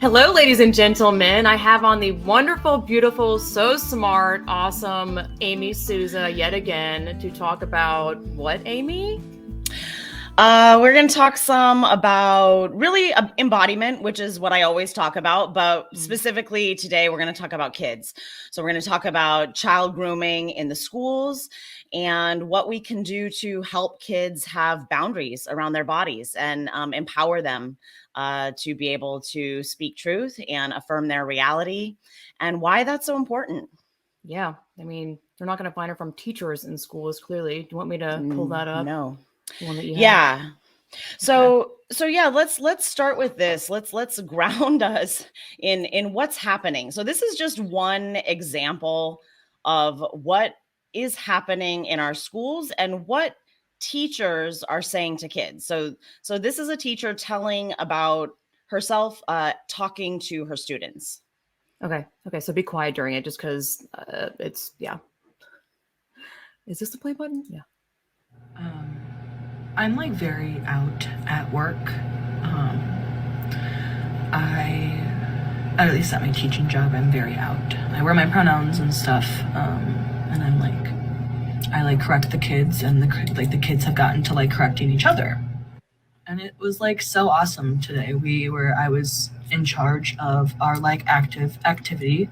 Hello, ladies and gentlemen. I have on the wonderful, beautiful, so smart, awesome Amy Sousa yet again to talk about what, Amy? We're going to talk some about really embodiment, which is what I always talk about. But specifically today, we're going to talk about kids. So we're going to talk about child grooming in the schools and what we can do to help kids have boundaries around their bodies and empower them to be able to speak truth and affirm their reality and why that's so important. Yeah. I mean, you're not going to find it from teachers in schools, clearly. Do you want me to pull that up? No. The one that you have? Yeah. So yeah, let's start with this. Let's ground us in what's happening. So this is just one example of what is happening in our schools and what teachers are saying to kids. So this is a teacher telling about herself talking to her students. Okay. So be quiet during it just because it's, yeah. Is this the play button? Yeah. I'm like very out at work. At least at my teaching job, I'm very out. I wear my pronouns and stuff, and I'm like, I like correct the kids, and the kids have gotten to like correcting each other, and it was like so awesome today. I was in charge of our like active activity,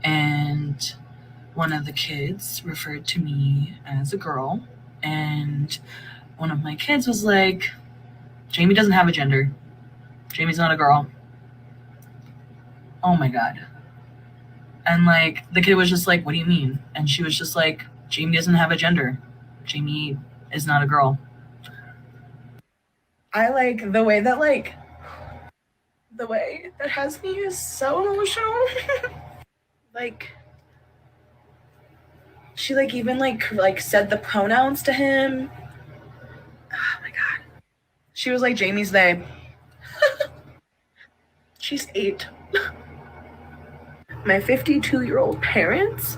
and one of the kids referred to me as a girl, and one of my kids was like, Jamie doesn't have a gender. Jamie's not a girl. Oh my God. And like, the kid was just like, what do you mean? And she was just like, Jamie doesn't have a gender. Jamie is not a girl. I like the way that has me is so emotional. Like, she like even like said the pronouns to him. Oh my God. She was like, Jamie's they. She's 8. My 52-year-old parents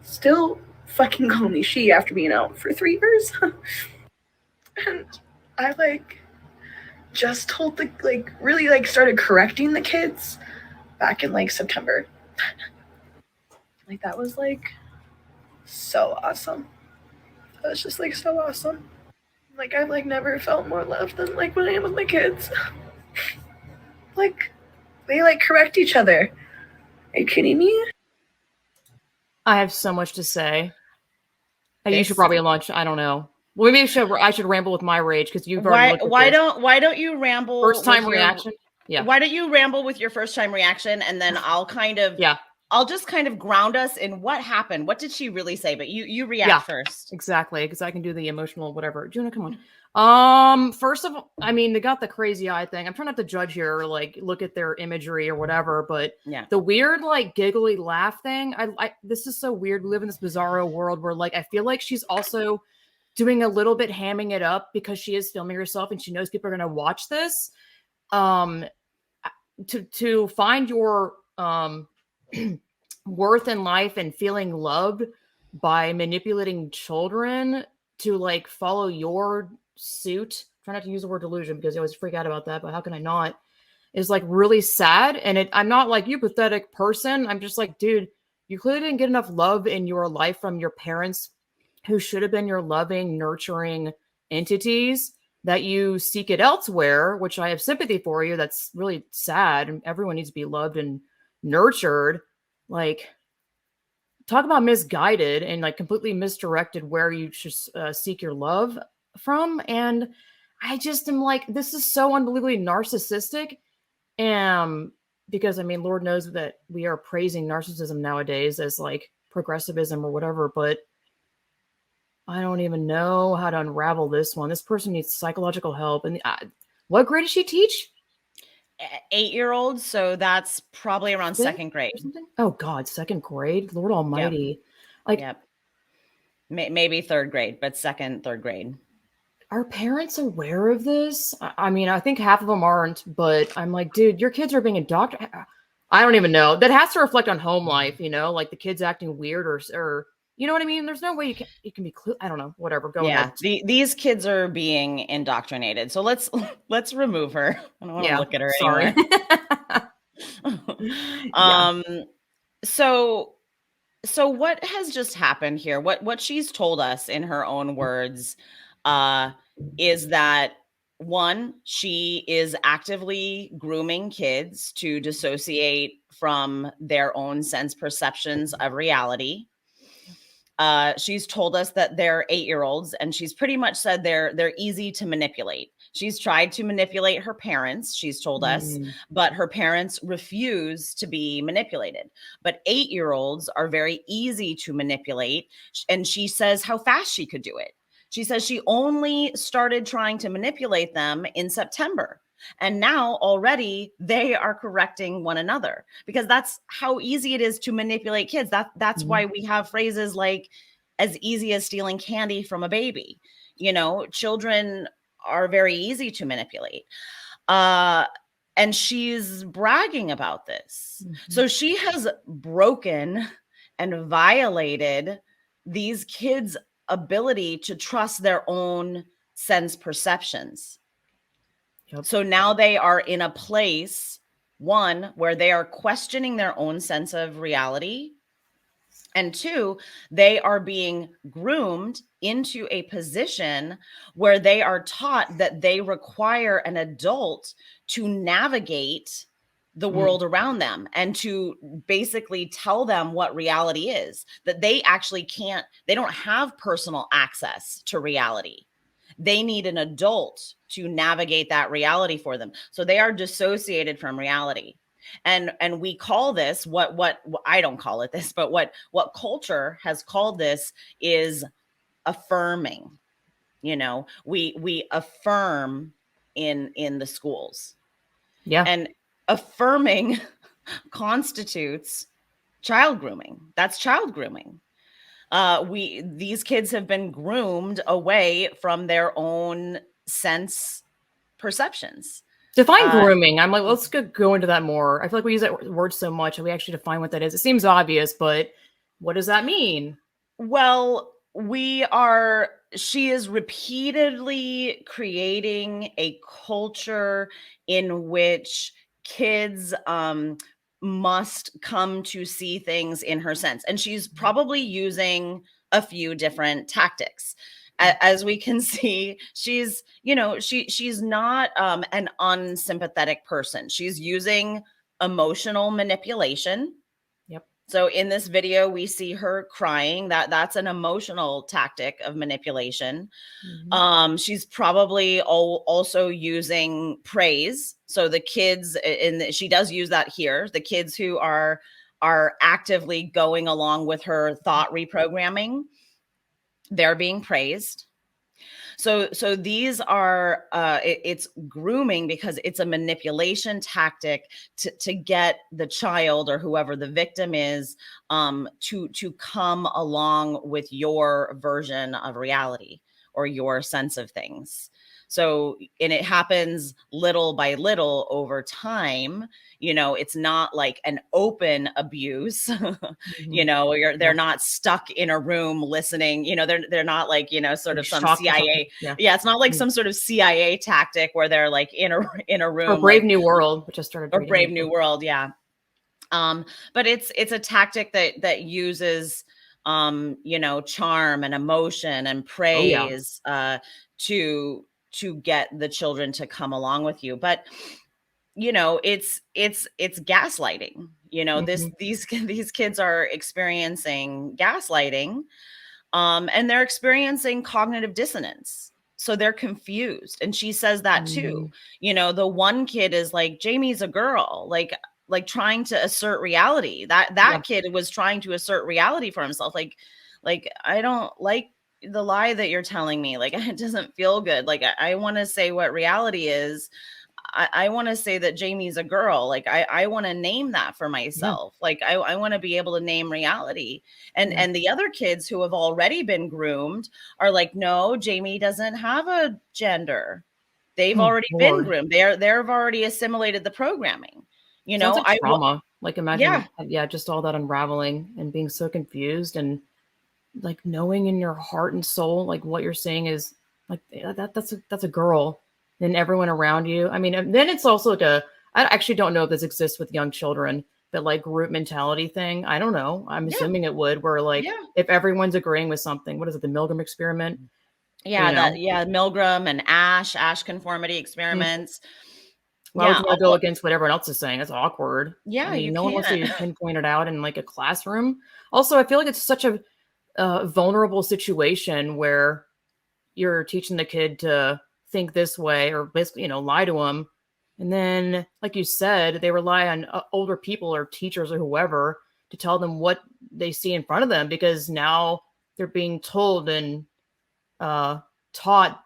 still fucking call me she after being out for 3 years. And I like just told really started correcting the kids back in like September. Like that was like so awesome. That was just like so awesome. Like I've like never felt more loved than like when I am with my kids. Like they like correct each other. Are you kidding me? I have so much to say. You should probably launch. I don't know. Well, maybe I should ramble with my rage because you've already. Why don't you ramble? First time reaction. Yeah. Why don't you ramble with your first time reaction, and then I'll kind of I'll just kind of ground us in what happened. What did she really say? But you react first. Exactly, because I can do the emotional whatever. Do you want to come on? First of all, I mean, they got the crazy eye thing. I'm trying not to judge here or like look at their imagery or whatever, but the weird like giggly laugh thing. This is so weird. We live in this bizarro world where like I feel like she's also doing a little bit hamming it up because she is filming herself and she knows people are going to watch this. To find your worth in life and feeling loved by manipulating children to like follow your suit. Try not to use the word delusion because I always freak out about that, but how can I not? Is like really sad. And I'm not like, you pathetic person. I'm just like, dude, you clearly didn't get enough love in your life from your parents who should have been your loving, nurturing entities, that you seek it elsewhere, which I have sympathy for you. That's really sad. And everyone needs to be loved and nurtured. Like, talk about misguided and like completely misdirected where you should seek your love from. And I just am like, this is so unbelievably narcissistic. Because I mean, Lord knows that we are praising narcissism nowadays as like progressivism or whatever, but I don't even know how to unravel this one. This person needs psychological help. And what grade does she teach? 8-year-old. So that's probably around second grade. Oh God, second grade. Lord Almighty. Maybe third grade, but third grade. Are parents aware of this? I mean, I think half of them aren't, but I'm like, dude, your kids are being indoctrinated. I don't even know. That has to reflect on home life, you know, like the kids acting weird or You know what I mean? There's no way you can be I don't know. Whatever. Go ahead. These kids are being indoctrinated. So let's remove her. I don't want to look at her sorry. anymore. So what has just happened here? What she's told us in her own words is that, one, she is actively grooming kids to dissociate from their own sense perceptions of reality. She's told us that they're 8-year-olds, and she's pretty much said they're easy to manipulate. She's tried to manipulate her parents, she's told us, but her parents refuse to be manipulated. But 8-year-olds are very easy to manipulate, and she says how fast she could do it. She says she only started trying to manipulate them in September. And now already they are correcting one another, because that's how easy it is to manipulate kids. That's why we have phrases like as easy as stealing candy from a baby. You know, children are very easy to manipulate. And she's bragging about this. So she has broken and violated these kids' ability to trust their own sense perceptions. So now they are in a place, one, where they are questioning their own sense of reality. And two, they are being groomed into a position where they are taught that they require an adult to navigate the world around them and to basically tell them what reality is, that they actually can't, they don't have personal access to reality. They need an adult to navigate that reality for them. So they are dissociated from reality. And we call this what I don't call it this, but what culture has called this is affirming. You know, we affirm in the schools. Yeah. And affirming constitutes child grooming. That's child grooming. These kids have been groomed away from their own sense perceptions. Define grooming. I'm like, let's go into that more. I feel like we use that word so much and we actually define what that is. It seems obvious, but what does that mean? Well, she is repeatedly creating a culture in which kids must come to see things in her sense. And she's probably using a few different tactics. As we can see, she's not an unsympathetic person. She's using emotional manipulation. Yep. So in this video, we see her crying. That's an emotional tactic of manipulation. She's probably also using praise. So the kids, she does use that here. The kids who are actively going along with her thought reprogramming, they're being praised. So these are it's grooming because it's a manipulation tactic to get the child or whoever the victim is to come along with your version of reality or your sense of things. So, and it happens little by little over time. You know, it's not like an open abuse, you know, they're not stuck in a room listening, you know, they're not like, you know, sort of some CIA. Yeah. It's not like some sort of CIA tactic where they're like in a room. Or Brave New World, which I started reading. Or Brave New World. Yeah. But it's a tactic that uses, you know, charm and emotion and praise, to get the children to come along with you. But, you know, it's gaslighting, you know, these kids are experiencing gaslighting, and they're experiencing cognitive dissonance. So they're confused. And she says that too. You know, the one kid is like, Jamie's a girl, like trying to assert reality. That kid was trying to assert reality for himself. Like, I don't like the lie that you're telling me. Like, it doesn't feel good. Like, I want to say what reality is. I want to say that Jamie's a girl. Like, I want to name that for myself. Like, I want to be able to name reality. And the other kids who have already been groomed are like, no, Jamie doesn't have a gender. They've already been groomed. They've already assimilated the programming. You know, like trauma. Like, imagine, just all that unraveling and being so confused. And like knowing in your heart and soul, like what you're saying is like that's a girl, and everyone around you. I mean, and then it's also like I actually don't know if this exists with young children, but like group mentality thing. I don't know. I'm Yeah. assuming it would, where like Yeah. if everyone's agreeing with something, what is it, the Milgram experiment? Yeah, You know, Milgram and Ash conformity Mm. experiments. Why would Yeah, you want to go against what everyone else is saying? That's awkward. I yeah, mean, you no one wants to can't. pinpoint it out in like a classroom. Also, I feel like it's such a vulnerable situation where you're teaching the kid to think this way or basically, lie to them. And then, like you said, they rely on older people or teachers or whoever to tell them what they see in front of them because now they're being told and taught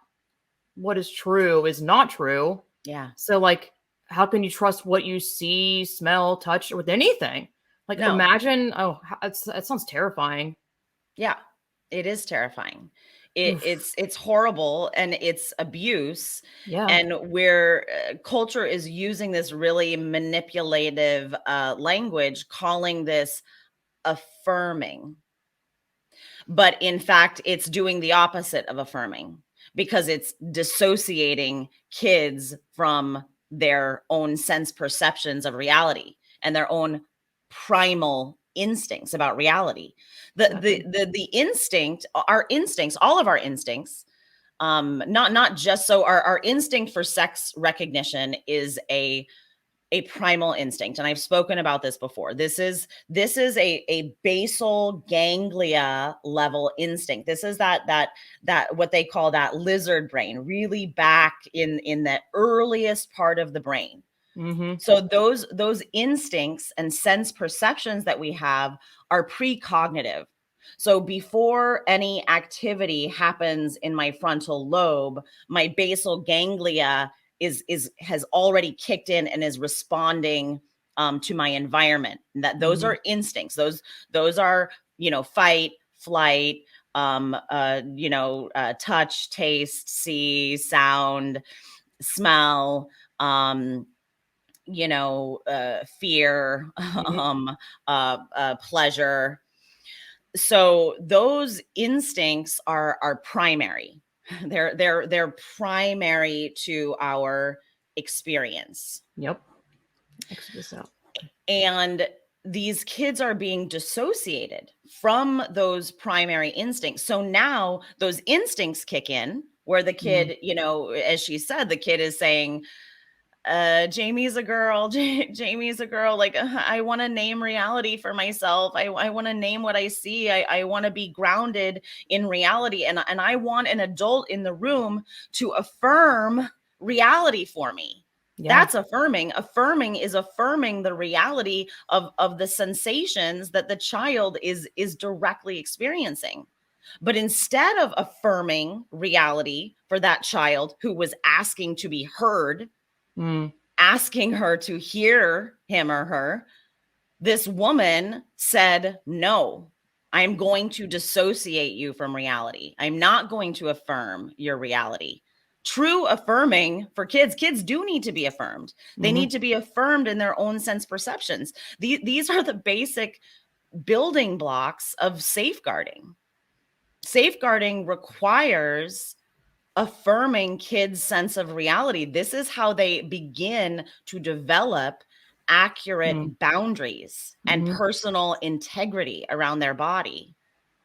what is true is not true. Yeah. So, like, how can you trust what you see, smell, touch, or with anything? Like, No. imagine, that sounds terrifying. Yeah. It is terrifying. Oof. It's horrible and it's abuse. Yeah. And where culture is using this really manipulative language, calling this affirming. But in fact, it's doing the opposite of affirming because it's dissociating kids from their own sense perceptions of reality and their own primal instincts about reality. Exactly. The instinct, our instincts, all of our instincts, not just so our instinct for sex recognition is a primal instinct, and I've spoken about this before. This is a basal ganglia level instinct. This is that what they call that lizard brain, really back in the earliest part of the brain. Mm-hmm. So those instincts and sense perceptions that we have are precognitive. So before any activity happens in my frontal lobe, my basal ganglia has already kicked in and is responding to my environment. And that those Mm-hmm. are instincts. Those are fight, flight, touch, taste, see, sound, smell, fear, Mm-hmm. pleasure. So those instincts are primary. They're primary to our experience. Yep. Exit this out. And these kids are being dissociated from those primary instincts. So now those instincts kick in where the kid, as she said, the kid is saying, Jamie's a girl. Jamie's a girl. Like, I want to name reality for myself. I want to name what I see. I want to be grounded in reality. And I want an adult in the room to affirm reality for me. Yeah. That's affirming. Affirming is affirming the reality of the sensations that the child is directly experiencing. But instead of affirming reality for that child who was asking to be heard, asking her to hear him or her, this woman said, no, I'm going to dissociate you from reality. I'm not going to affirm your reality. True affirming for kids do need to be affirmed. They need to be affirmed in their own sense perceptions. These are the basic building blocks of safeguarding. Safeguarding requires affirming kids' sense of reality. This is how they begin to develop accurate boundaries and personal integrity around their body.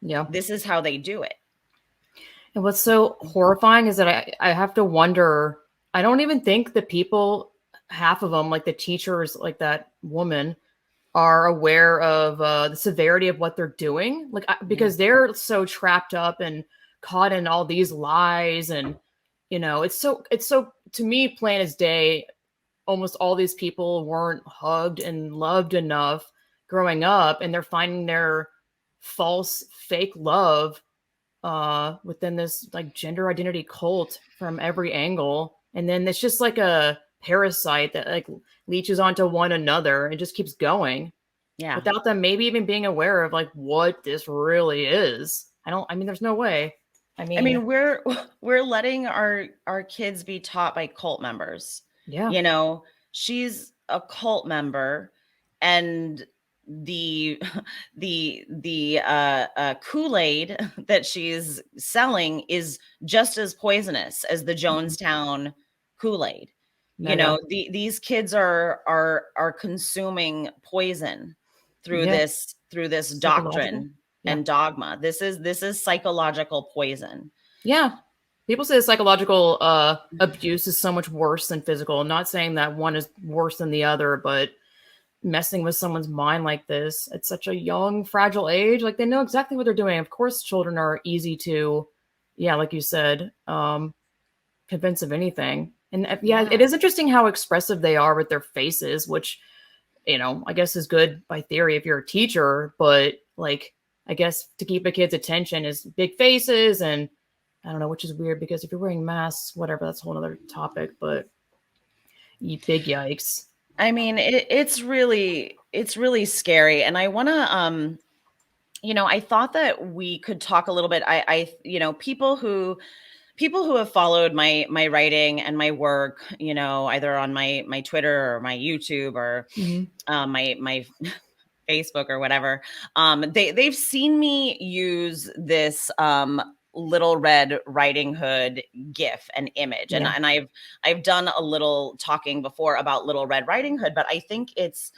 Yeah. This is how they do it. And what's so horrifying is that I have to wonder, I don't even think the people, half of them, like the teachers, like that woman, are aware of the severity of what they're doing. Like, because they're so trapped up and caught in all these lies. And, it's so, to me, plain as day, almost all these people weren't hugged and loved enough growing up. And they're finding their false, fake love within this like gender identity cult from every angle. And then it's just like a parasite that like leeches onto one another and just keeps going. Yeah. Without them maybe even being aware of like what this really is. There's no way. I mean, we're letting our kids be taught by cult members. Yeah. She's a cult member, and the Kool-Aid that she's selling is just as poisonous as the Jonestown Kool-Aid. You know, these kids are consuming poison through this doctrine and dogma. This is psychological poison. Yeah. People say psychological abuse is so much worse than physical. I'm not saying that one is worse than the other, but messing with someone's mind like this at such a young, fragile age, like they know exactly what they're doing. Of course, children are easy to, like you said, convince of anything. And it is interesting how expressive they are with their faces, which, I guess is good by theory if you're a teacher, but like, I guess to keep a kid's attention is big faces, and I don't know, which is weird because if you're wearing masks, whatever, that's a whole other topic, but big yikes. I mean, it's really scary. And I want to, I thought that we could talk a little bit. People who have followed my writing and my work, either on my Twitter or my YouTube or my Facebook or whatever, they've seen me use this Little Red Riding Hood GIF and image, and I've done a little talking before about Little Red Riding Hood, but I think it's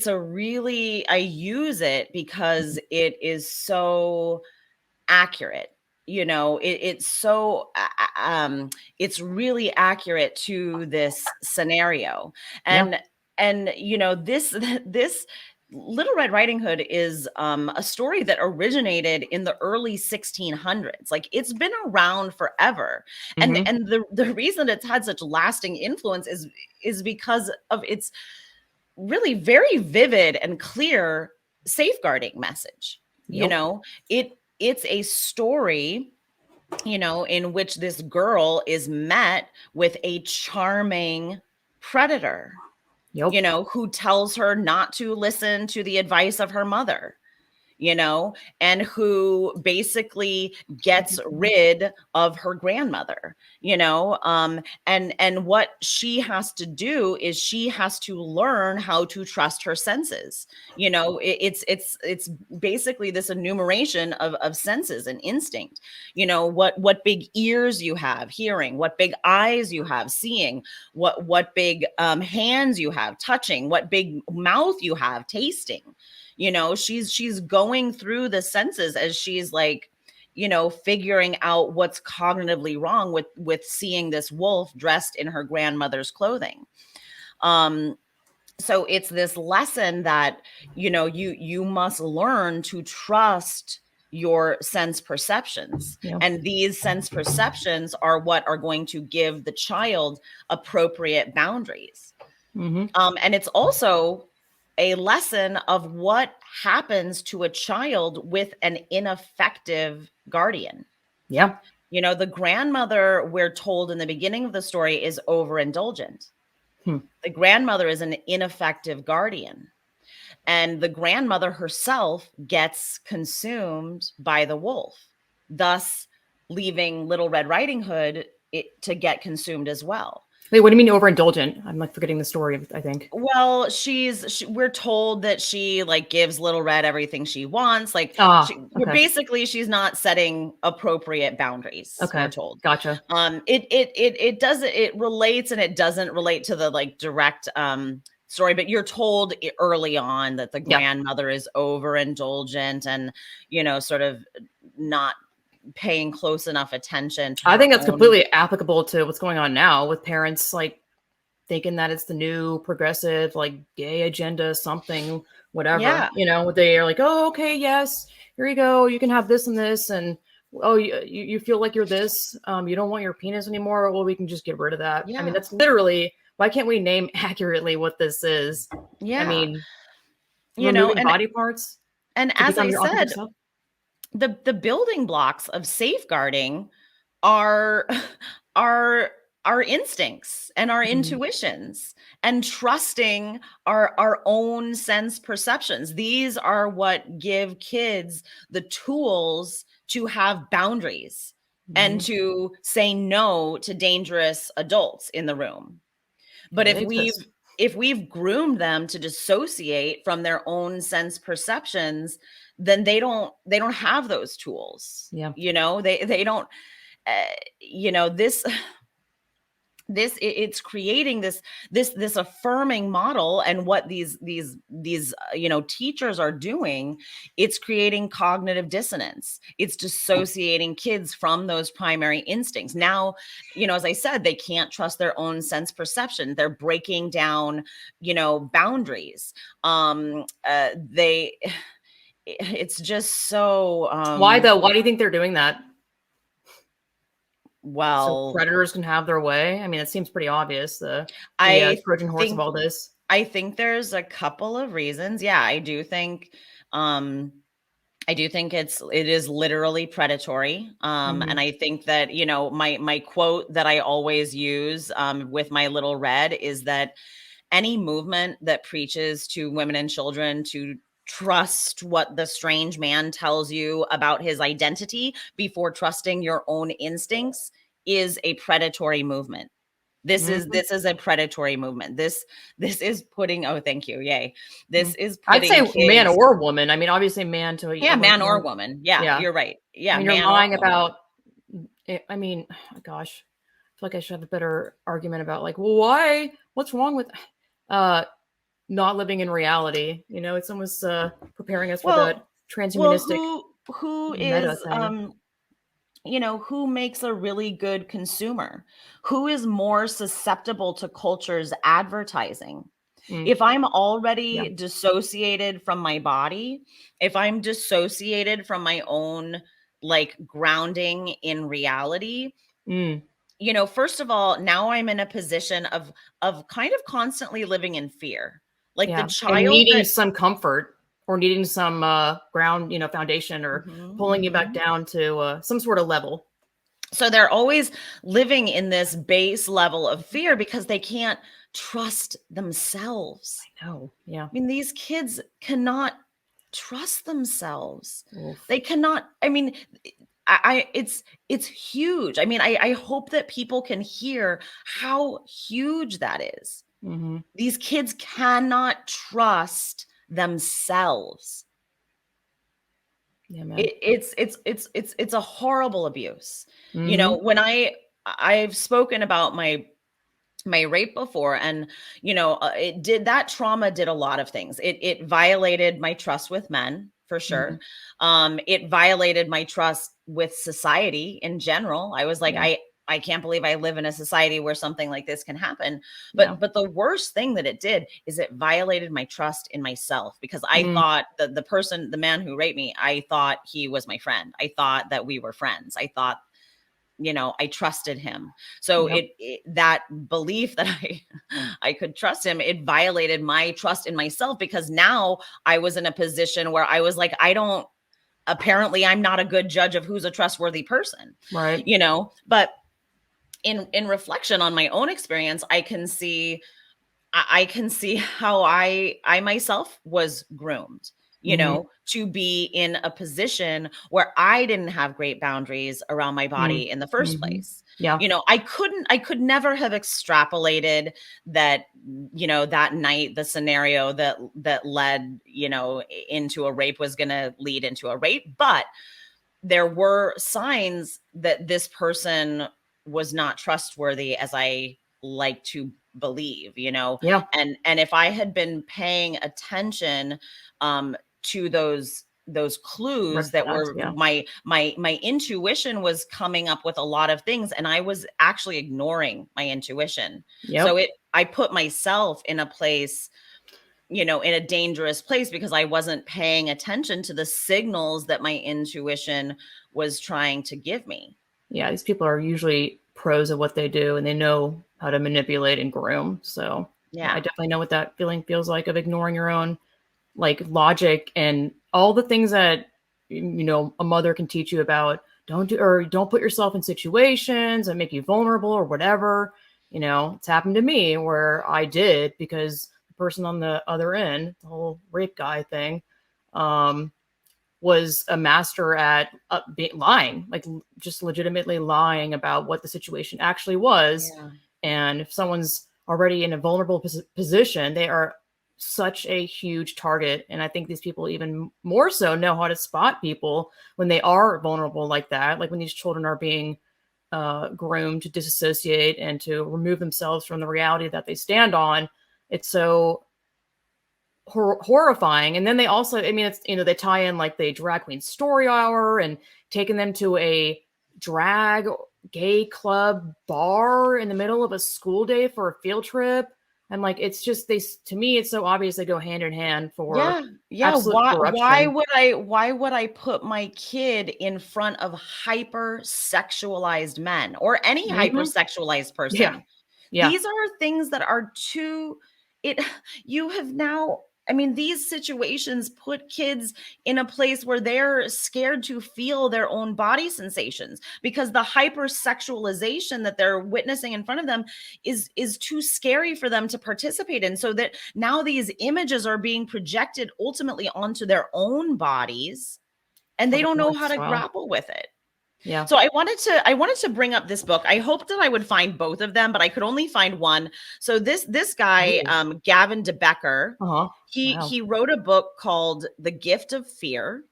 a really, I use it because it is so accurate. It's so it's really accurate to this scenario, and this Little Red Riding Hood is a story that originated in the early 1600s. Like, it's been around forever. And the reason it's had such lasting influence is because of its really very vivid and clear safeguarding message. It's a story, in which this girl is met with a charming predator. Who tells her not to listen to the advice of her mother, and who basically gets rid of her grandmother, and what she has to do is she has to learn how to trust her senses. It's basically this enumeration of senses and instinct. What big ears you have hearing, what big eyes you have seeing, what big hands you have touching, what big mouth you have tasting. She's going through the senses as she's like, figuring out what's cognitively wrong with seeing this wolf dressed in her grandmother's clothing. So it's this lesson that, you must learn to trust your sense perceptions. And these sense perceptions are what are going to give the child appropriate boundaries. And it's also a lesson of what happens to a child with an ineffective guardian. The grandmother, we're told in the beginning of the story, is overindulgent. The grandmother is an ineffective guardian. And the grandmother herself gets consumed by the wolf, thus leaving Little Red Riding Hood to get consumed as well. Wait, what do you mean overindulgent? I'm like forgetting the story, I think. Well, we're told that she like gives Little Red everything she wants. Like, basically she's not setting appropriate boundaries. We're told. Gotcha. It relates and it doesn't relate to the like direct story, but you're told early on that the grandmother is overindulgent and, sort of not paying close enough attention to I think that's completely applicable to what's going on now with parents like thinking that it's the new progressive like gay agenda, something, whatever. They are like, oh, okay, yes, here you go, you can have this and this, and oh, you feel like you're this, you don't want your penis anymore, well, we can just get rid of that. I mean, that's literally, why can't we name accurately what this is? I mean, removing body parts, and as I said, the building blocks of safeguarding are our instincts and our intuitions and trusting our own sense perceptions. These are what give kids the tools to have boundaries and to say no to dangerous adults in the room. But if if we've groomed them to dissociate from their own sense perceptions, then they don't have those tools. Yeah. You know, they don't, you know, it's creating this affirming model, and what these you know, teachers are doing, it's creating cognitive dissonance. It's dissociating kids from those primary instincts. Now, you know, as I said, they can't trust their own sense perception. They're breaking down, you know, boundaries. It's just so Why though? Why do you think they're doing that? well, So predators can have their way. I mean, it seems pretty obvious. The I Trojan horse of think all this. I think there's a couple of reasons. Yeah, I do think it is literally predatory. And I think that, you know, my quote that I always use with my little red is that any movement that preaches to women and children to trust what the strange man tells you about his identity before trusting your own instincts is a predatory movement. This is a predatory movement. This is putting, oh, thank you. Yay. This is I'd putting say kids, man or woman. I mean, obviously man to man or woman. Yeah, you're right. Yeah. I mean, you're lying about it. I mean, gosh, I feel like I should have a better argument about like, well, why? What's wrong with not living in reality? You know, it's almost preparing us for that transhumanistic who meta is thing. you know, who makes a really good consumer? Who is more susceptible to culture's advertising? If I'm already dissociated from my body, if I'm dissociated from my own like grounding in reality, you know, first of all, now I'm in a position of kind of constantly living in fear. Like the child and needing some comfort or needing some ground, you know, foundation, or pulling you back down to some sort of level. So they're always living in this base level of fear because they can't trust themselves. I know. Yeah. I mean, these kids cannot trust themselves. Oof. They cannot, I mean, it's huge. I mean, I hope that people can hear how huge that is. These kids cannot trust themselves. Yeah, man. It's a horrible abuse. You know, when I've spoken about my rape before, and you know, that trauma did a lot of things. It violated my trust with men, for sure. It violated my trust with society in general. I was like, I can't believe I live in a society where something like this can happen. But the worst thing that it did is it violated my trust in myself, because I thought that the man who raped me, I thought he was my friend. I thought that we were friends. I thought, you know, I trusted him. So that belief that I could trust him, it violated my trust in myself, because now I was in a position where I was like, apparently I'm not a good judge of who's a trustworthy person. Right. You know, but in reflection on my own experience, I can see how I myself was groomed, you know, to be in a position where I didn't have great boundaries around my body in the first place. Yeah. You know, I could never have extrapolated that, you know, that night, the scenario that led, you know, into a rape was going to lead into a rape. But there were signs that this person was not trustworthy, as I like to believe, you know. And if I had been paying attention to those clues that were my intuition was coming up with a lot of things, and I was actually ignoring my intuition. So I put myself in a place, you know, in a dangerous place, because I wasn't paying attention to the signals that my intuition was trying to give me. Yeah, these people are usually pros at what they do, and they know how to manipulate and groom. So I definitely know what that feeling feels like, of ignoring your own like logic and all the things that, you know, a mother can teach you about. Don't put yourself in situations that make you vulnerable or whatever. You know, it's happened to me where I did, because the person on the other end, the whole rape guy thing, was a master at lying, like just legitimately lying about what the situation actually was. And if someone's already in a vulnerable position, they are such a huge target. And I think these people even more so know how to spot people when they are vulnerable like that, like when these children are being groomed to disassociate and to remove themselves from the reality that they stand on. It's so horrifying. And then they also, I mean, it's, they tie in like the drag queen story hour and taking them to a drag gay club bar in the middle of a school day for a field trip. And like, it's just, to me, it's so obvious they go hand in hand for absolute corruption. Why would I put my kid in front of hyper-sexualized men or any hyper-sexualized person? Yeah. These are things that are these situations put kids in a place where they're scared to feel their own body sensations because the hypersexualization that they're witnessing in front of them is too scary for them to participate in. So that now these images are being projected ultimately onto their own bodies and they don't know how to grapple with it. Yeah. So I wanted to bring up this book. I hoped that I would find both of them, but I could only find one. So this guy, Gavin de Becker, he wrote a book called The Gift of Fear.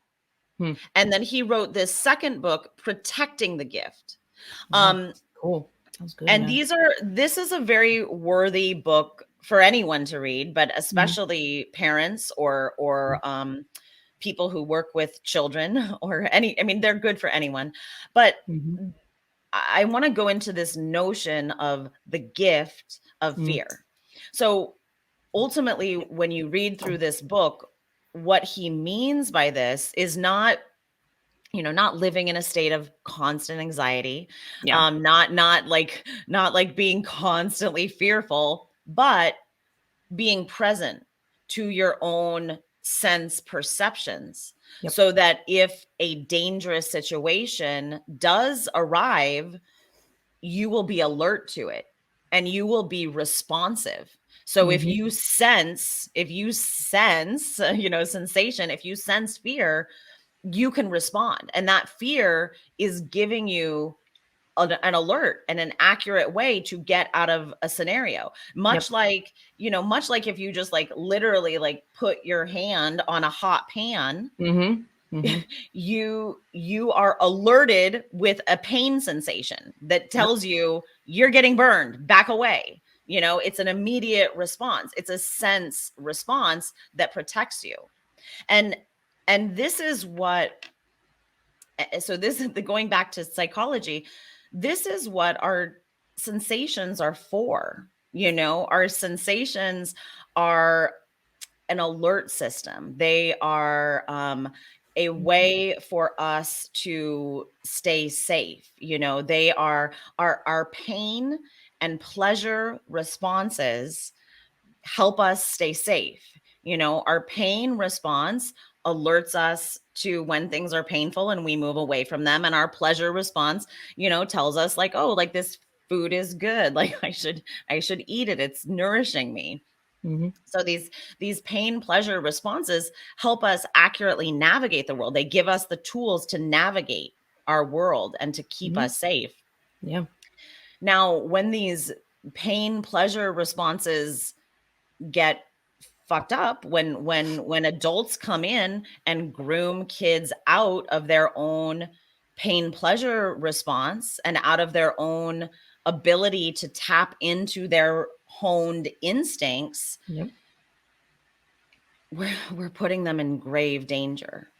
And then he wrote this second book, Protecting the Gift. Cool. Sounds good. And this is a very worthy book for anyone to read, but especially parents or people who work with children or they're good for anyone. But I want to go into this notion of the gift of fear. So ultimately, when you read through this book, what he means by this is not living in a state of constant anxiety, not like being constantly fearful, but being present to your own sense perceptions, so that if a dangerous situation does arrive, you will be alert to it and you will be responsive. So if you sense, sensation, if you sense fear, you can respond. And that fear is giving you an alert and an accurate way to get out of a scenario. Much like if you just like literally like put your hand on a hot pan, you are alerted with a pain sensation that tells you you're getting burned, back away. It's an immediate response. It's a sense response that protects you. And this is going back to psychology, this is what our sensations are for. Our sensations are an alert system. They are a way for us to stay safe. They are our pain and pleasure responses help us stay safe. Our pain response alerts us to when things are painful and we move away from them. And our pleasure response, tells us like, oh, like this food is good. Like I should eat it. It's nourishing me. So these pain pleasure responses help us accurately navigate the world. They give us the tools to navigate our world and to keep us safe. Yeah. Now, when these pain pleasure responses get fucked up, when adults come in and groom kids out of their own pain pleasure response and out of their own ability to tap into their honed instincts, we're putting them in grave danger.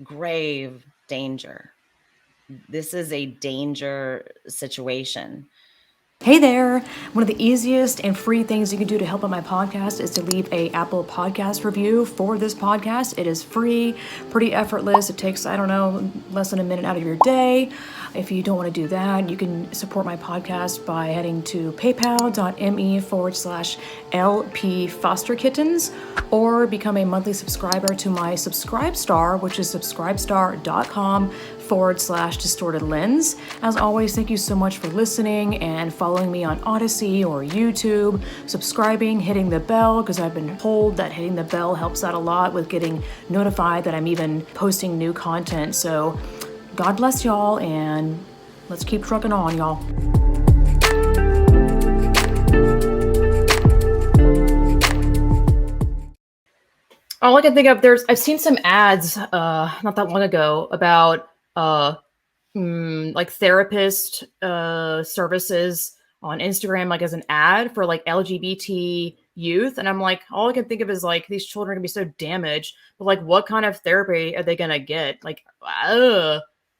This is a danger situation. Hey there! One of the easiest and free things you can do to help out my podcast is to leave a Apple Podcast review for this podcast. It is free, pretty effortless. It takes, less than a minute out of your day. If you don't want to do that, you can support my podcast by heading to paypal.me/LP Foster Kittens or become a monthly subscriber to my Subscribestar, which is subscribestar.com/distorted lens. As always, thank you so much for listening and following me on ODYSEE or YouTube, subscribing, hitting the bell, because I've been told that hitting the bell helps out a lot with getting notified that I'm even posting new content. So God bless y'all, and let's keep trucking on, y'all. All I can think of, I've seen some ads not that long ago about like therapist services on Instagram, like as an ad for like LGBT youth. And I'm like, all I can think of is like these children are gonna be so damaged, but like what kind of therapy are they gonna get? Like,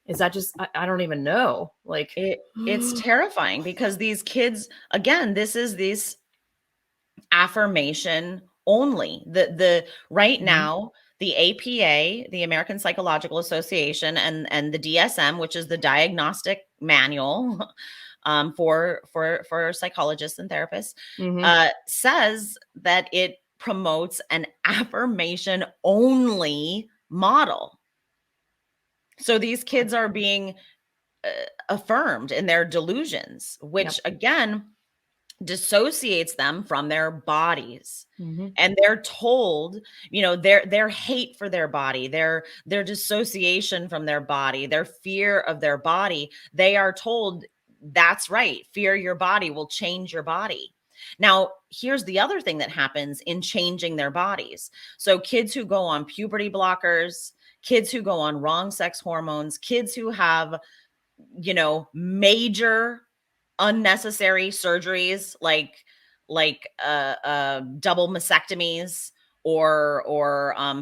is that just I don't even know. Like It's terrifying because these kids, again, this is this affirmation only. The right now, the APA, the American Psychological Association, and the DSM, which is the diagnostic manual for psychologists and therapists, says that it promotes an affirmation only model. So these kids are being affirmed in their delusions, which again dissociates them from their bodies. And they're told, you know, their hate for their body, their dissociation from their body, their fear of their body, they are told that's right, fear your body will change your body. Now, here's the other thing that happens in changing their bodies. So kids who go on puberty blockers, kids who go on wrong sex hormones, kids who have, you know, major unnecessary surgeries like double mastectomies or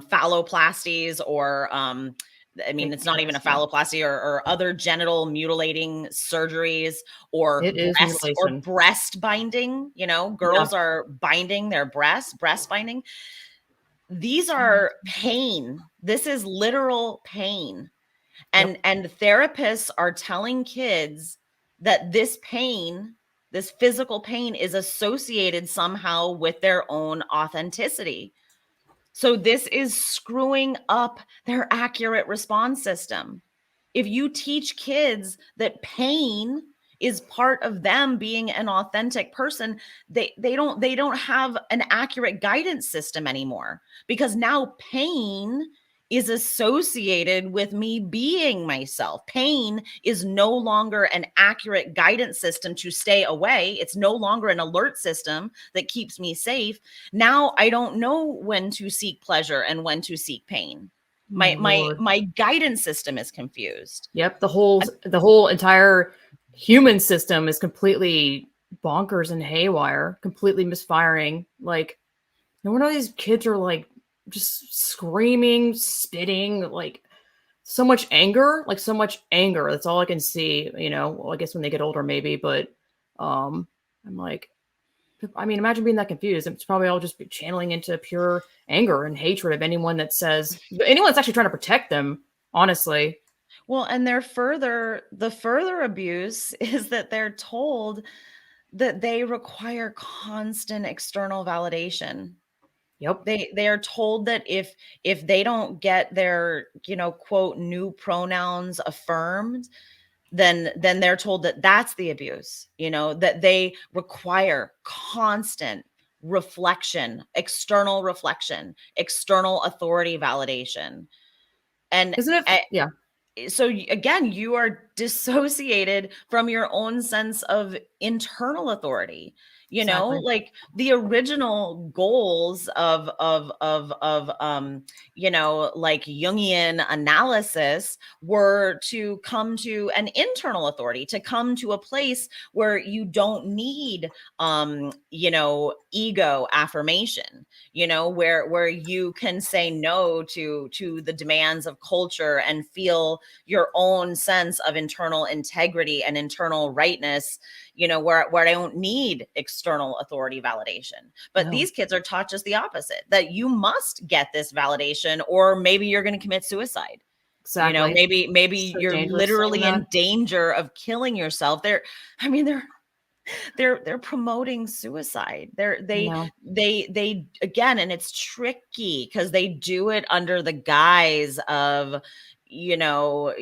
phalloplasties or I mean, it's not even a phalloplasty or other genital mutilating surgeries or it is mutilation. breast binding. You know, girls are binding their breast binding. These are pain. This is literal pain. And therapists are telling kids that this pain, this physical pain, is associated somehow with their own authenticity. So this is screwing up their accurate response system. If you teach kids that pain is part of them being an authentic person, they don't have an accurate guidance system anymore, because now pain is associated with me being myself. Pain is no longer an accurate guidance system to stay away. It's no longer an alert system that keeps me safe. Now I don't know when to seek pleasure and when to seek pain. My guidance system is confused. Yep, the whole entire human system is completely bonkers and haywire, completely misfiring. Like, no wonder these kids are like just screaming, spitting, like so much anger. That's all I can see, you know. Well, I guess when they get older, maybe, but I'm like, I mean, imagine being that confused. It's probably all just channeling into pure anger and hatred of anyone that's actually trying to protect them, honestly. Well, and the further abuse is that they're told that they require constant external validation. Yep. They are told that if they don't get their, you know, quote, new pronouns affirmed, then they're told that that's the abuse, you know, that they require constant reflection, external authority validation. And isn't it? Yeah. So again, you are dissociated from your own sense of internal authority. You know, like the original goals of you know, like Jungian analysis were to come to an internal authority, to come to a place where you don't need you know, ego affirmation, you know, where you can say no to the demands of culture and feel your own sense of internal integrity and internal rightness, you know, where I don't need external authority validation. But these kids are taught just the opposite, that you must get this validation or maybe you're going to commit suicide. Exactly. You know, maybe so you're literally in danger of killing yourself. They're promoting suicide. They again, and it's tricky because they do it under the guise of, you know,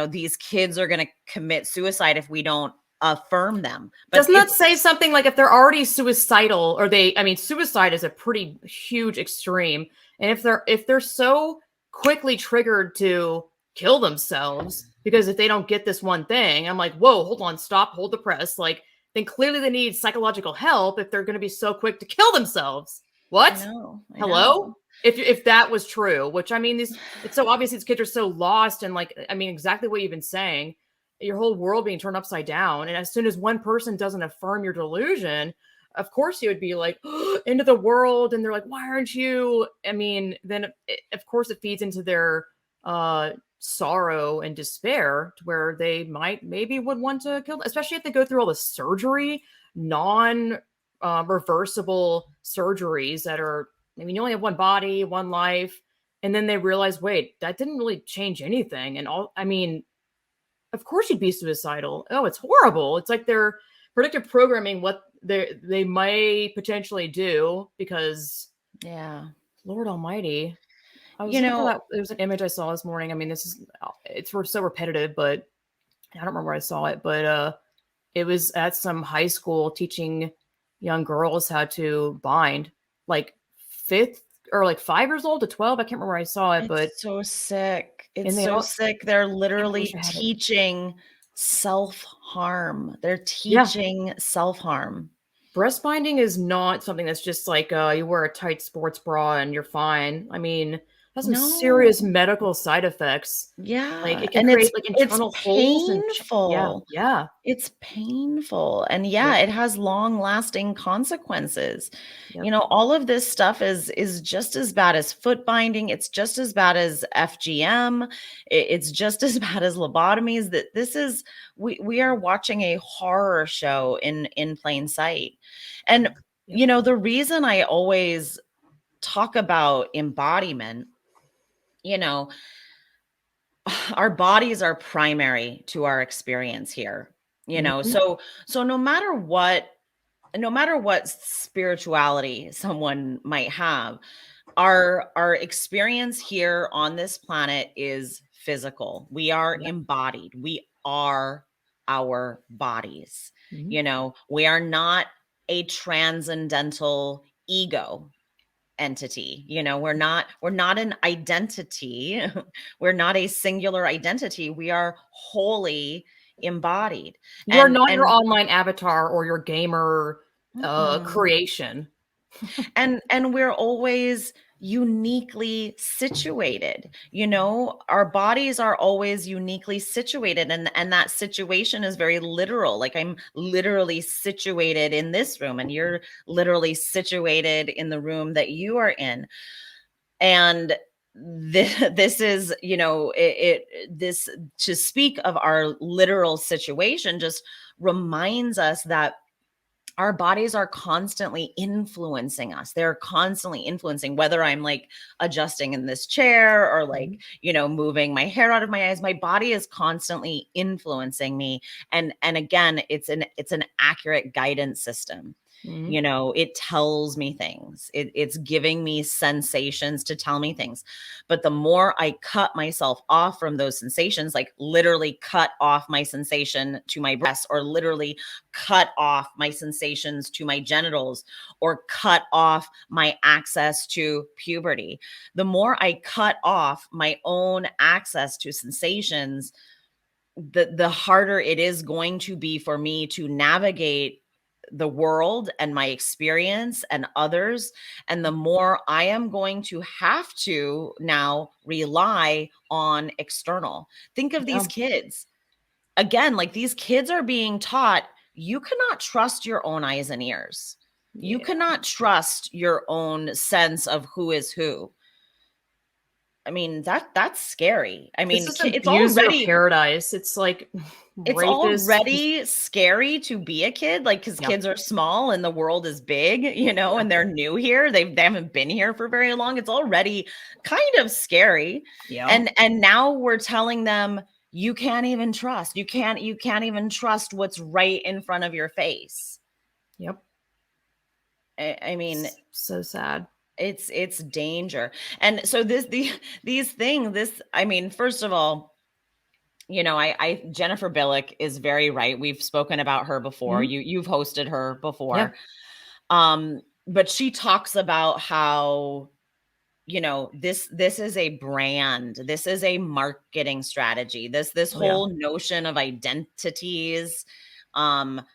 these kids are going to commit suicide if we don't affirm them. But doesn't that say something like if they're already suicidal, or suicide is a pretty huge extreme. And if they're so quickly triggered to kill themselves because if they don't get this one thing, I'm like, whoa, hold on, stop, hold the press. Like, then clearly they need psychological help if they're going to be so quick to kill themselves. What? I know. Hello? if that was true, which I mean, it's so obvious these kids are so lost, and like, I mean, exactly what you've been saying, your whole world being turned upside down. And as soon as one person doesn't affirm your delusion, of course you would be like into the world, and they're like, why aren't you? I mean, then of course it feeds into their sorrow and despair, to where they maybe would want to kill them, especially if they go through all the surgery, non reversible surgeries that are, I mean, you only have one body, one life, and then they realize, wait, that didn't really change anything. And I mean, of course you'd be suicidal. Oh, it's horrible. It's like they're predictive programming what they might potentially do, because Lord Almighty. I was looking for that. There was an image I saw this morning. I mean, it's so repetitive, but I don't remember where I saw it, but it was at some high school teaching young girls how to bind, like 5 years old to 12. I can't remember where I saw it, but it's so sick. It's so sick. They're literally teaching self-harm. They're teaching self-harm. Breast binding is not something that's just like you wear a tight sports bra and you're fine. I mean, it has some serious medical side effects. Yeah. Like it can create like internal holes. Painful. Yeah. It's painful. And it has long-lasting consequences. You know, all of this stuff is just as bad as foot binding. It's just as bad as FGM. It's just as bad as lobotomies. That this is we are watching a horror show in plain sight. And you know, the reason I always talk about embodiment, you know, our bodies are primary to our experience here, you know. So no matter what spirituality someone might have, our experience here on this planet is physical. We are embodied. We are our bodies. You know, we are not a transcendental ego entity. You know, we're not an identity. We're not a singular identity. We are wholly embodied. You are not your online avatar or your gamer creation. and we're always uniquely situated. You know, our bodies are always uniquely situated, and that situation is very literal. Like, I'm literally situated in this room, and you're literally situated in the room that you are in. And this is, you know, this to speak of our literal situation just reminds us that our bodies are constantly influencing us. They're constantly influencing, whether I'm like adjusting in this chair or like, you know, moving my hair out of my eyes. My body is constantly influencing me. And again, it's an accurate guidance system. You know, it tells me things. It's giving me sensations to tell me things. But the more I cut myself off from those sensations, like literally cut off my sensation to my breasts, or literally cut off my sensations to my genitals, or cut off my access to puberty, the more I cut off my own access to sensations, the harder it is going to be for me to navigate the world and my experience and others. And the more I am going to have to now rely on external. Think of these kids. Again, like, these kids are being taught, you cannot trust your own eyes and ears. You cannot trust your own sense of who is who. I mean, that's scary. I mean, it's already paradise. It's like it's already scary to be a kid, like, because kids are small and the world is big, you know, and they're new here. They haven't been here for very long. It's already kind of scary. And now we're telling them, you can't even trust. You can't even trust what's right in front of your face. I mean, so sad. It's danger. And so these things, I mean, first of all, you know, I Jennifer Billick is very right. We've spoken about her before. You've hosted her before. But she talks about how, you know, this is a brand. This is a marketing strategy. This whole notion of identities, and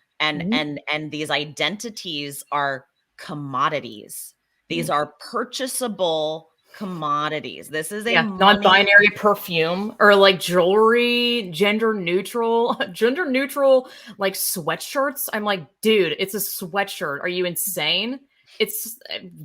these identities are commodities. These are purchasable commodities. This is a non-binary perfume or like jewelry, gender neutral like sweatshirts. I'm like, dude, it's a sweatshirt. Are you insane? It's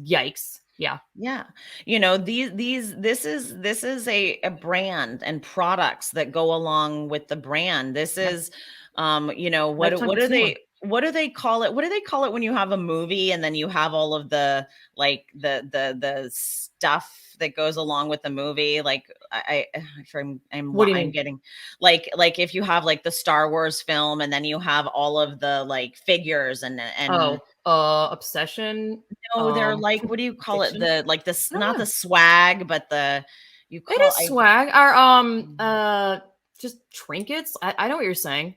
yikes. Yeah. Yeah. This is a brand and products that go along with the brand. This is, what do they call it? What do they call it when you have a movie and then you have all of the, like the stuff that goes along with the movie? Like What do you mean? getting like if you have like the Star Wars film and then you have all of the like figures and obsession. no, they're like, what do you call it? Fiction? Not the swag, but it is swag. Or just trinkets. I know what you're saying.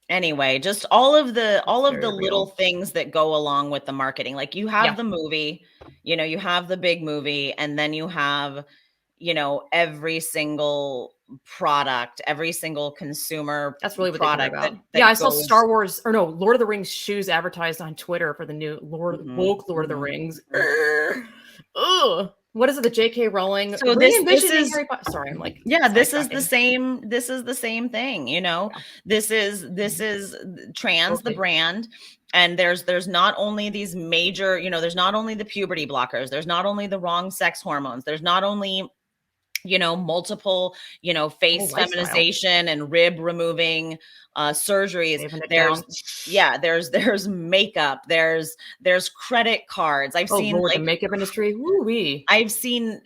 Anyway, just all of the Very little real. things that go along with the marketing. Like you have the movie, you have the big movie, and then you have, every single product, every single consumer That's really what product they care about. that I saw Star Wars or no, Lord of the Rings shoes advertised on Twitter for the new Lord of the Rings. Ugh. What is it? The J.K. Rowling. So this is Harry Potter. Sorry, I'm like, this is the same. This is the same thing. This is trans, the brand. And there's not only these major, there's not only the puberty blockers, there's not only the wrong sex hormones, there's not only multiple, face feminization and rib removing surgeries. There's makeup, there's credit cards. I've seen the makeup industry. Woo-wee. I've seen,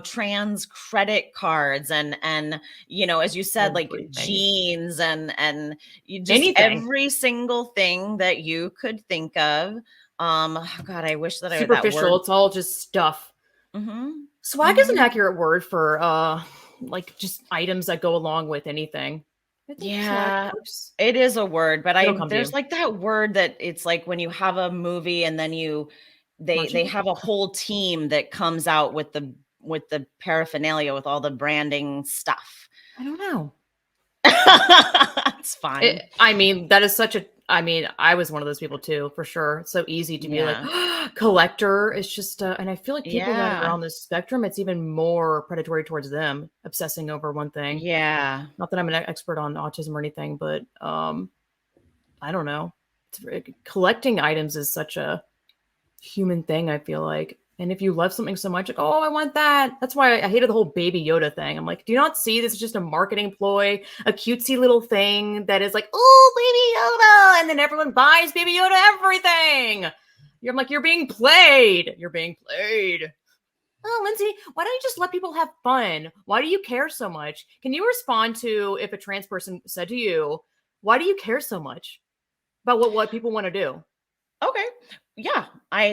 trans credit cards and as you said, like jeans and you just anything. Every single thing that you could think of. God, I wish that superficial. It's all just stuff. Swag is an accurate word for like just items that go along with anything. Yeah, it is a word, but there's like that word that it's like when you have a movie and then they have a whole team that comes out with the paraphernalia, with all the branding stuff. I don't know. It's fine. That is such a. I was one of those people too, for sure. It's so easy to be like collector. It's just, and I feel like people that are on this spectrum, it's even more predatory towards them, obsessing over one thing. Yeah. Not that I'm an expert on autism or anything, but I don't know. Collecting items is such a human thing, I feel like. And if you love something so much, like, oh, I want that. That's why I hated the whole Baby Yoda thing. I'm like, do you not see this is just a marketing ploy, a cutesy little thing that is like, oh, Baby Yoda. And then everyone buys Baby Yoda everything. I'm like, you're being played. You're being played. Oh, Lindsay, why don't you just let people have fun? Why do you care so much? Can you respond to if a trans person said to you, why do you care so much about what people want to do? Okay. Yeah,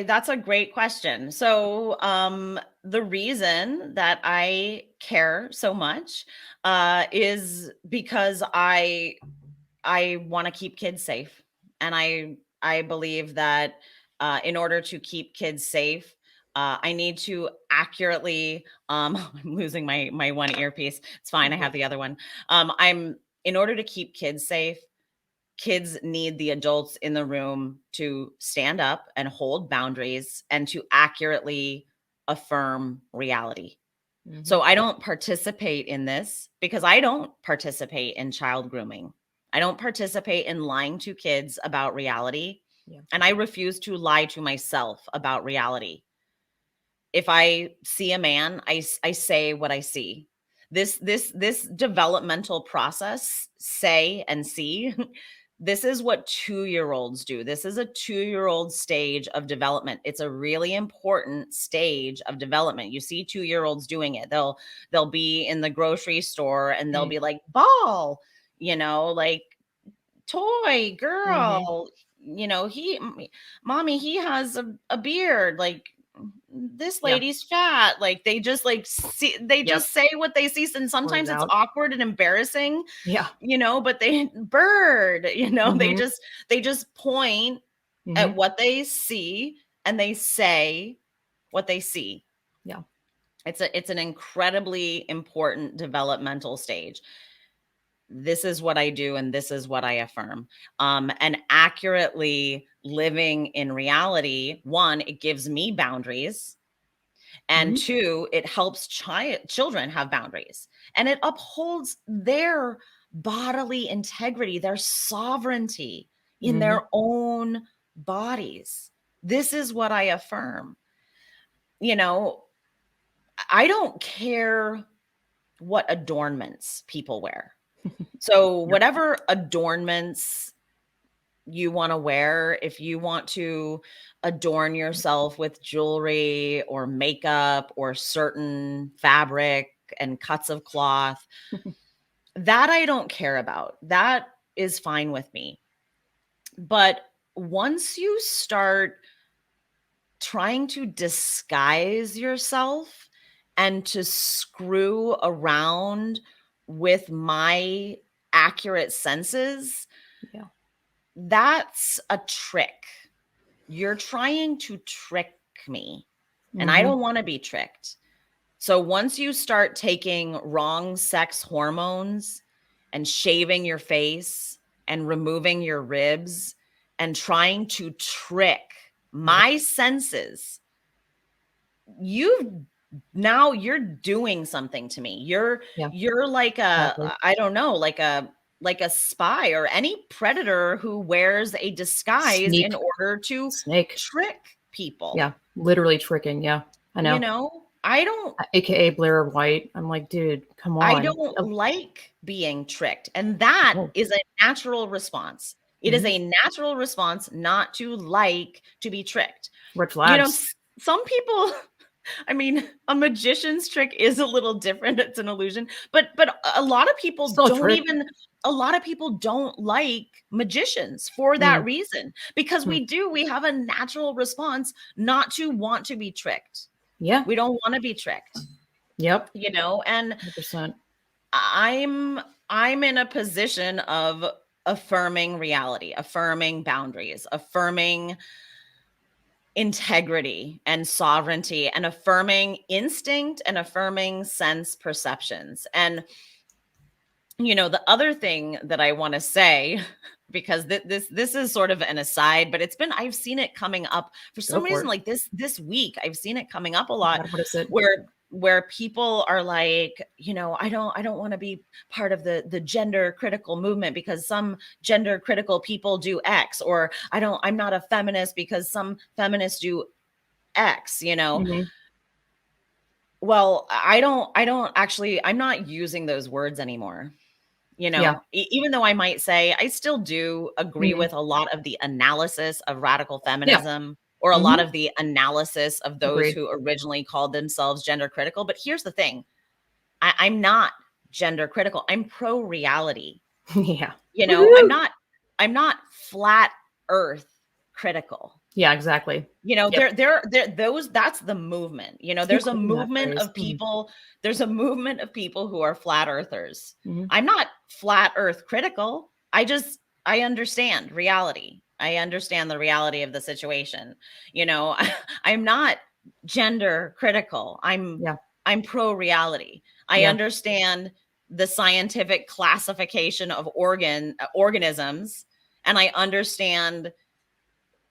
that's a great question. So, the reason that I care so much is because I want to keep kids safe, and I believe that in order to keep kids safe, I need to accurately. I'm losing my one earpiece. It's fine. I have the other one. In order to keep kids safe. Kids need the adults in the room to stand up and hold boundaries and to accurately affirm reality. So I don't participate in this because I don't participate in child grooming. I don't participate in lying to kids about reality. And I refuse to lie to myself about reality. If I see a man, I say what I see. This developmental process, say and see. This is what 2-year-olds do. This is a 2-year-old stage of development. It's a really important stage of development. You see 2-year-olds doing it. They'll be in the grocery store and they'll be like, ball, like toy, girl, mommy, he has a beard, like this lady's fat. Like they just like see, they just say what they see. And sometimes it's awkward and embarrassing, but they they just point at what they see and they say what they see. Yeah. It's an incredibly important developmental stage. This is what I do and this is what I affirm. And accurately living in reality, one, it gives me boundaries. And two, it helps children have boundaries, and it upholds their bodily integrity, their sovereignty in their own bodies. This is what I affirm. You know, I don't care what adornments people wear. So whatever adornments you want to wear, if you want to adorn yourself with jewelry or makeup or certain fabric and cuts of cloth, that I don't care about. That is fine with me. But once you start trying to disguise yourself and to screw around with my accurate senses, that's a trick. You're trying to trick me, and I don't want to be tricked. So once you start taking wrong sex hormones and shaving your face and removing your ribs and trying to trick my senses, you're doing something to me. You're like I don't know, like a spy or any predator who wears a disguise in order to trick people. Yeah, literally tricking. Yeah, I know. You know, I don't, AKA Blair White. I'm like, dude, come on. I don't like being tricked. And that is a natural response. It is a natural response not to like to be tricked. Red flags. You know, some people, I mean, a magician's trick is a little different. It's an illusion, but a lot of people a lot of people don't like magicians for that reason, because we have a natural response not to want to be tricked. Yeah. We don't want to be tricked. Yep. You know, and 100%. I'm in a position of affirming reality, affirming boundaries, affirming integrity and sovereignty, and affirming instinct and affirming sense perceptions. And, you know, the other thing that I want to say, because this is sort of an aside, but I've seen it coming up for some reason, like this week, I've seen it coming up a lot, where people are like, you know, I don't want to be part of the gender critical movement because some gender critical people do X, or I'm not a feminist because some feminists do X, you know. Well, I'm not using those words anymore. You know, even though I might say I still do agree with a lot of the analysis of radical feminism, or a lot of the analysis of those who originally called themselves gender critical. But here's the thing. I'm not gender critical. I'm pro reality. Yeah. You know, I'm not flat earth critical. Yeah, exactly. You know, that's the movement. You know, there's a movement of people. There's a movement of people who are flat earthers. I'm not flat earth critical. I understand reality. I understand the reality of the situation. You know, I'm not gender critical. I'm pro reality. I understand the scientific classification of organisms, and I understand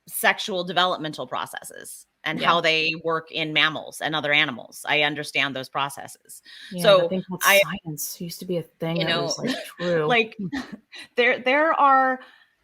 sexual developmental processes and how they work in mammals and other animals. I understand those processes. So I think science used to be a thing, you know, that was like true. Like there are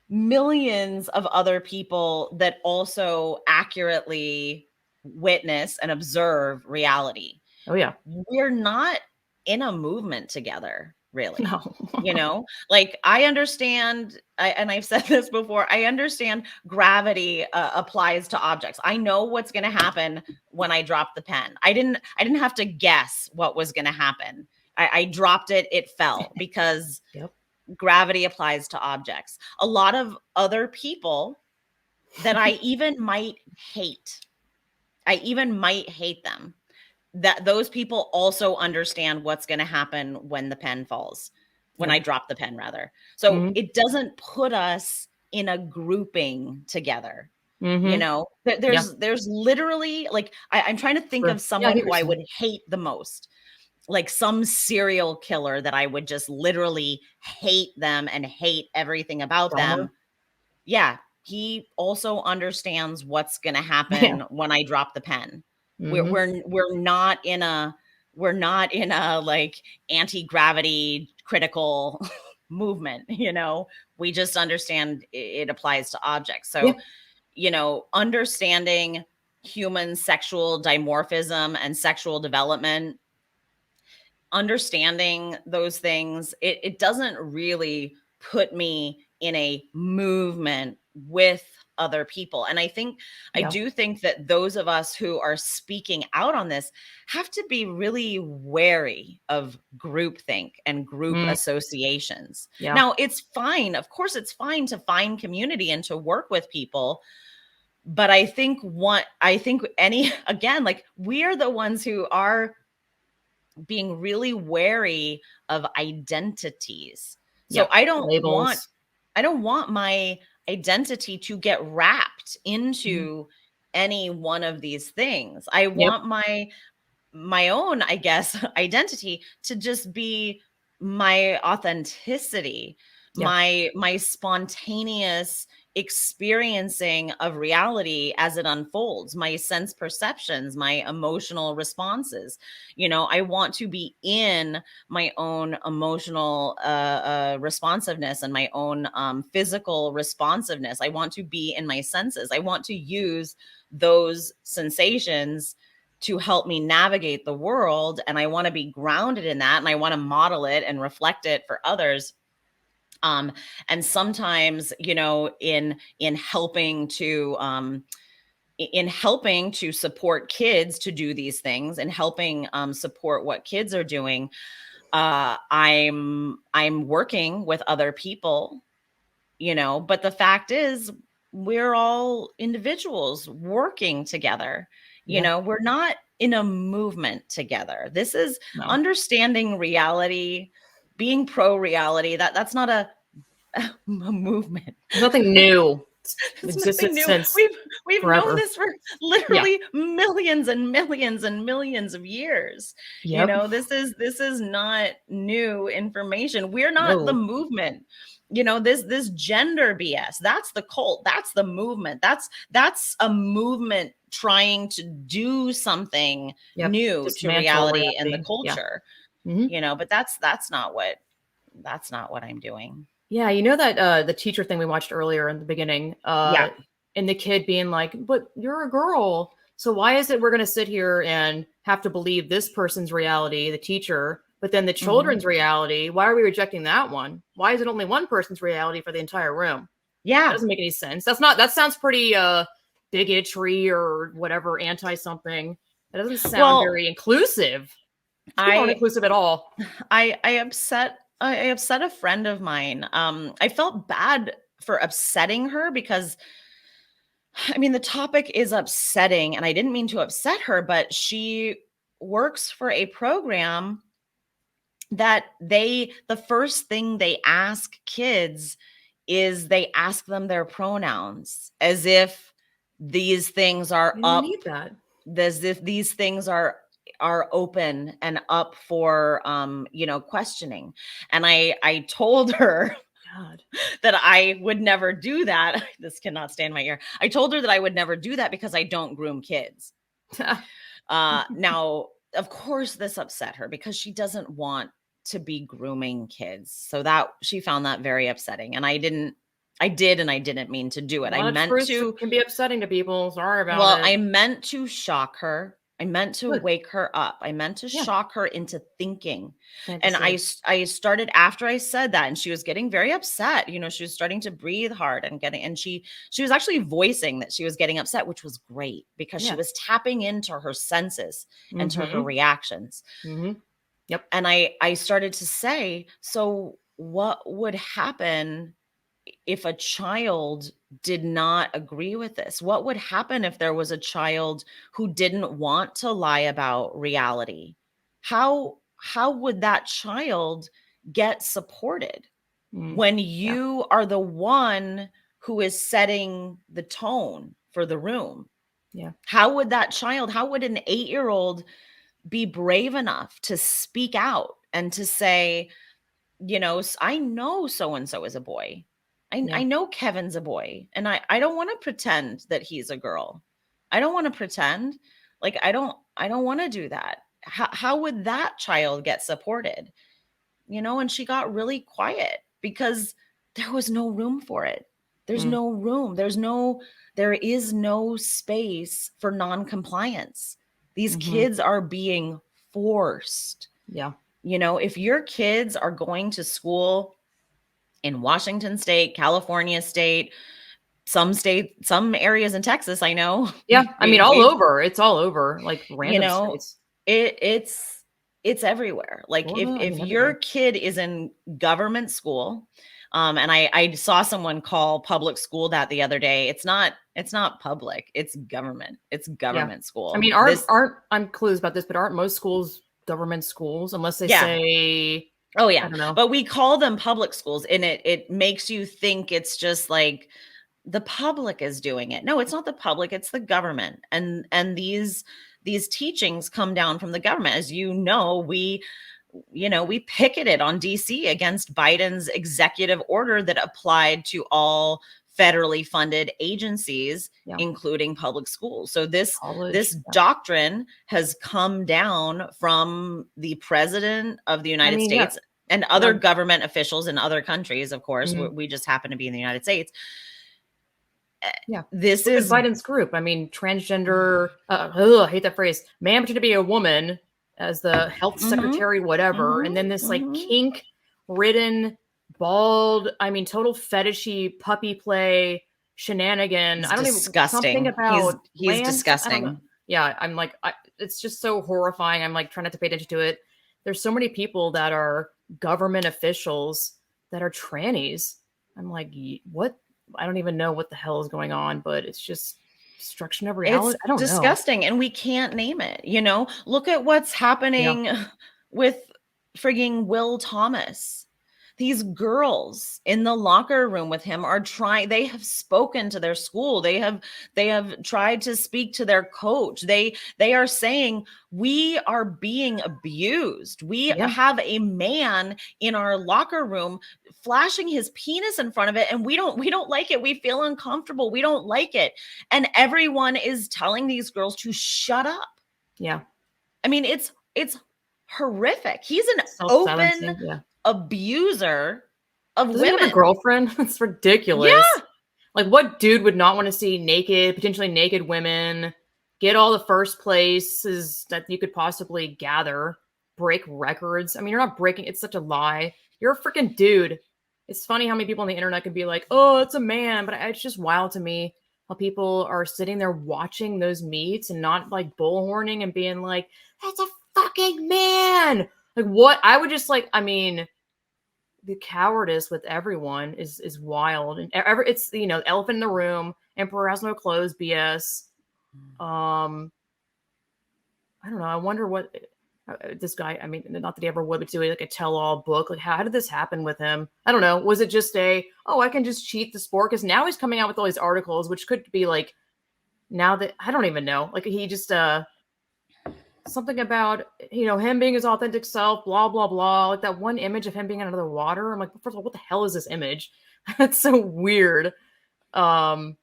millions of other people that also accurately witness and observe reality. Oh yeah. We're not in a movement together, really. No. You know, like I understand, and I've said this before, I understand gravity applies to objects. I know what's going to happen when I drop the pen. I didn't have to guess what was going to happen. I dropped it, it fell, because gravity applies to objects. A lot of other people that I even might hate them, that those people also understand what's going to happen when the pen falls, when I drop the pen, rather. So it doesn't put us in a grouping together. You know, there's literally, like, I'm trying to think of someone who I would hate the most, like some serial killer that I would just literally hate them and hate everything about them. Yeah. He also understands what's going to happen when I drop the pen. Mhm. We're not in a like anti-gravity critical movement, we just understand it applies to objects. Yeah. So, understanding human sexual dimorphism and sexual development, understanding those things, it doesn't really put me in a movement with other people. And I Yeah. do think that those of us who are speaking out on this have to be really wary of groupthink and group Mm. associations. Yeah. Now, it's fine. Of course, it's fine to find community and to work with people. But I think again, like, we are the ones who are being really wary of identities. So Yeah. Labels. I don't want my identity to get wrapped Mhm. into any one of these things. I Yep. want my own, I guess, identity to just be my authenticity, Yeah. my spontaneous experiencing of reality as it unfolds, my sense perceptions, my emotional responses. I want to be in my own emotional responsiveness and my own physical responsiveness. I want to be in my senses. I want to use those sensations to help me navigate the world, and I want to be grounded in that, and I want to model it and reflect it for others. And sometimes, in helping to support kids to do these things, and helping support what kids are doing, I'm working with other people, but the fact is, we're all individuals working together. Yeah. We're not in a movement together. This is No. understanding reality, being pro reality. That's not a movement. There's nothing new. It's It's existed nothing new. since We've known forever. this for Yeah. literally millions and millions and millions of years. Yep. This is not new information. We're not the No. movement. This gender BS, that's the cult, that's the movement. That's a movement trying to do something Yep. new to Dismantle reality and the reality. Yeah. culture. Mhm. But that's not what I'm doing. Yeah, you know that the teacher thing we watched earlier in the beginning, Yeah. and the kid being like, "But you're a girl, so why is it we're going to sit here and have to believe this person's reality, the teacher, but then the Mhm. children's reality? Why are we rejecting that one? Why is it only one person's reality for the entire room? That Yeah. doesn't make any sense. That's not. That sounds pretty bigotry or whatever, anti something. That doesn't sound Well, very inclusive. These people aren't I inclusive at all. I upset a friend of mine. I felt bad for upsetting her because, I mean, the topic is upsetting and I didn't mean to upset her, but she works for a program that the first thing they ask kids is they ask them their pronouns, as if these things are You don't up, need that. as if these things are open and up for questioning. And I told her God. that I would never do that. This cannot stay in my ear. I told her that I would never do that because I don't groom kids. Now, of course, this upset her because she doesn't want to be grooming kids. So that she found that very upsetting. And I didn't mean to do A it. lot of truths can be upsetting to people. Sorry about it. I meant to shock her. I meant to Good. wake her up. I meant to Yeah. shock her into thinking. Plant the And I seed. started after I said that, and she was getting very upset. She was starting to breathe hard and she was actually voicing that she was getting upset, which was great because she Yeah. was tapping into her senses and to her Mhm. reactions. Mhm. Yep. And I started to say, so what would happen if a child did not agree with this? What would happen if there was a child who didn't want to lie about reality? How would that child get supported Mm. when Yeah. you are the one who is setting the tone for the room? Yeah. How would an 8-year-old be brave enough to speak out and to say, I know so and so is a boy. Yeah. I know Kevin's a boy, and I don't want to pretend that he's a girl. I don't want to pretend. Like, I don't want to do that. How would that child get supported? You know, and she got really quiet because there was no room for it. There's no room. There is no space for non-compliance. These kids are being forced. Yeah. You know, if your kids are going to school in Washington State, California State, some areas in Texas, I know. Yeah. I mean, all over. It's all over, like You random know, states. it's everywhere. Like Florida, if your kid is in government school, and I saw someone call public school that the other day. It's not public, it's government. It's government school. I mean, I'm clueless about this, but aren't most schools government schools unless they say, oh yeah, I don't know. But we call them public schools, and it makes you think it's just like the public is doing it. No, it's not the public, it's the government. And these teachings come down from the government. As you know, we picketed on DC against Biden's executive order that applied to all federally funded agencies, including public schools. So this doctrine has come down from the president of the United States and other government officials in other countries. Of course, we just happen to be in the United States. This is Biden's group. I mean, transgender, I hate that phrase, man pretending to be a woman as the health secretary, whatever. And then this like kink ridden, bald, I mean, total fetishy puppy play shenanigan. It's I don't disgusting. Something about he's disgusting. Yeah. I'm like, it's just so horrifying. I'm like trying not to pay attention to it. There's so many people that are government officials that are trannies. I'm like, what? I don't even know what the hell is going on, but it's just destruction of reality. I don't know. Disgusting. And we can't name it. You know, look at what's happening with frigging Will Thomas. These girls in the locker room with him are trying, they have spoken to their school. They have tried to speak to their coach. They are saying, we are being abused. We have a man in our locker room flashing his penis in front of it, and we don't like it. We feel uncomfortable. We don't like it. And everyone is telling these girls to shut up. Yeah. I mean, it's horrific. He's an open abuser of women. He have a girlfriend? It's ridiculous. Yeah. Like, what dude would not want to see potentially naked women, get all the first places that you could possibly gather, break records? I mean, you're not breaking, it's such a lie. You're a freaking dude. It's funny how many people on the internet can be like, oh, it's a man, but it's just wild to me how people are sitting there watching those meets and not like bullhorning and being like, that's a fucking man. Like, what? I would just like, I mean, the cowardice with everyone is wild. And it's, elephant in the room, emperor has no clothes, BS. I don't know. I wonder what this guy, I mean, not that he ever would, but do like a tell-all book. Like, how did this happen with him? I don't know. Was it just I can just cheat the sport? Because now he's coming out with all these articles, which could be like, now that, I don't even know. Like, he just, something about, him being his authentic self, blah, blah, blah. Like that one image of him being under the water. I'm like, first of all, what the hell is this image? That's so weird. I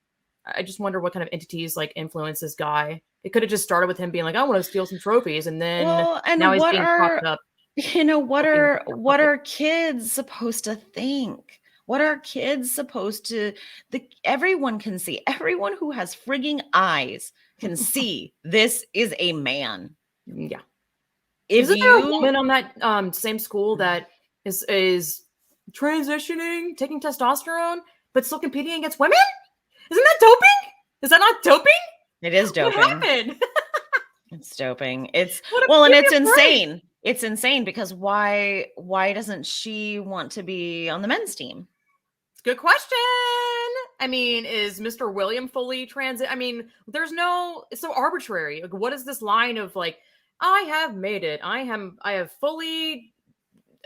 just wonder what kind of entities like influence this guy. It could have just started with him being like, I want to steal some trophies. And then now he's being propped up. What are kids supposed to think? What are kids supposed to, everyone can see, everyone who has frigging eyes can see this is a man. Yeah. Isn't there a woman on that same school that is transitioning, taking testosterone, but still competing against women? Isn't that doping? Is that not doping? It is doping. What happened? It's doping. And it's insane. It's insane because why doesn't she want to be on the men's team? It's a good question. I mean, is Mr. William fully transit? I mean, it's so arbitrary. Like, what is this line of like, I have made it. I'm fully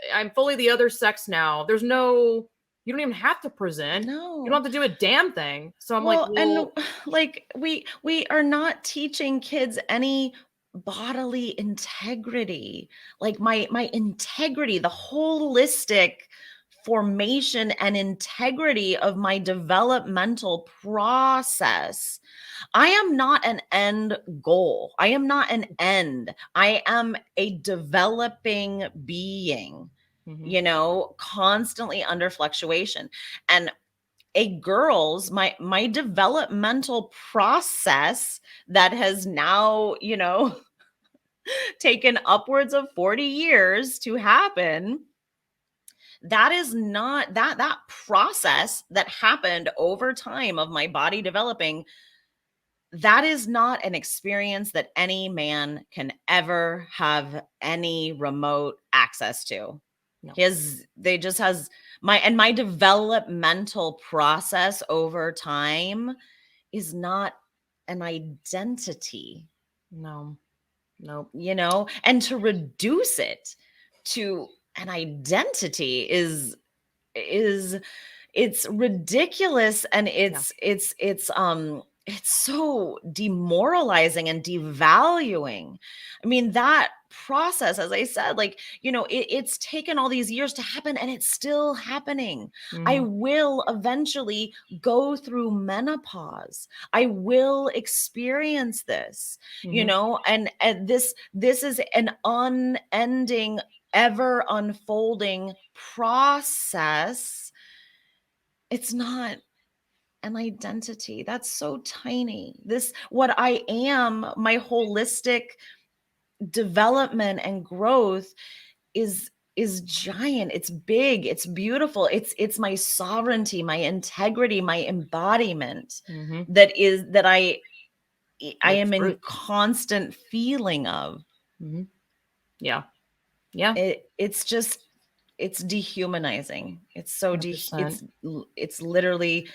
the other sex now. You don't even have to present. No. You don't have to do a damn thing. So I'm and like we are not teaching kids any bodily integrity. Like my integrity, the holistic formation and integrity of my developmental process. I am not an end goal. I am not an end. I am a developing being, constantly under fluctuation. And a girl's my developmental process that has now, taken upwards of 40 years to happen, that is not that process that happened over time of my body developing. That is not an experience that any man can ever have any remote access to. No. They just has my developmental process over time is not an identity. No. Nope. And to reduce it to an identity is it's ridiculous, and it's so demoralizing and devaluing. I mean, that process, as I said, it's taken all these years to happen, and it's still happening. I will eventually go through menopause. I will experience this, and this is an unending, ever unfolding process. It's not an identity. That's so tiny. What I am, my holistic development and growth is giant. It's big. It's beautiful. It's my sovereignty, my integrity, my embodiment that I am in constant feeling of. Yeah. It's dehumanizing. It's so it's literally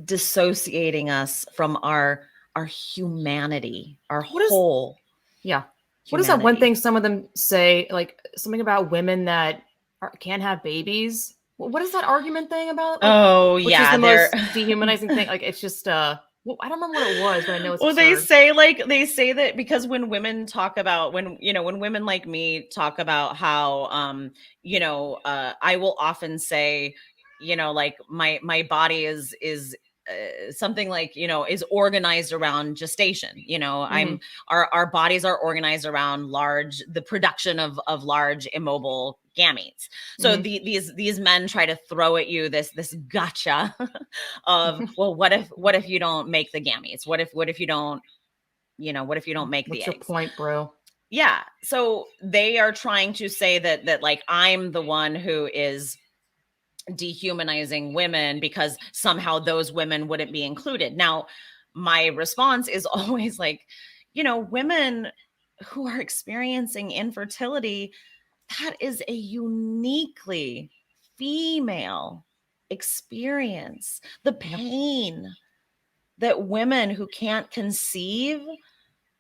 dissociating us from our humanity, our whole. Yeah. What is that one thing some of them say, like something about women that can't have babies? What is that argument thing about? Which is the most dehumanizing thing. Like, it's just, I don't remember what it was, but I know it's absurd. They say that because when women talk about, when women like me talk about how, I will often say, my body is something like, is organized around gestation. Our bodies are organized around the production of large immobile gametes. So these men try to throw at you this gotcha of, well, what if you don't make the gametes? What if you don't, what if you don't make the eggs? What's your point, bro? Yeah. So they are trying to say that like, I'm the one who is dehumanizing women because somehow those women wouldn't be included. Now, my response is always like, women who are experiencing infertility, that is a uniquely female experience. The pain that women who can't conceive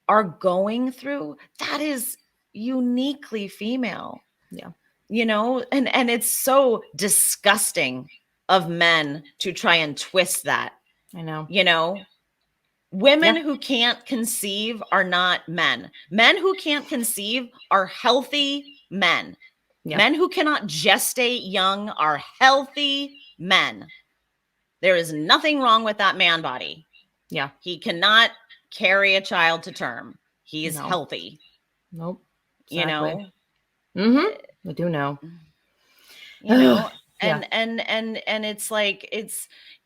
are going through, that is uniquely female. Yeah. And it's so disgusting of men to try and twist that. I know. Women who can't conceive are not men. Men who can't conceive are healthy men. Yeah. Men who cannot gestate young are healthy men. There is nothing wrong with that man body. Yeah. He cannot carry a child to term. He is healthy. Nope. Exactly. I do know. And it's like,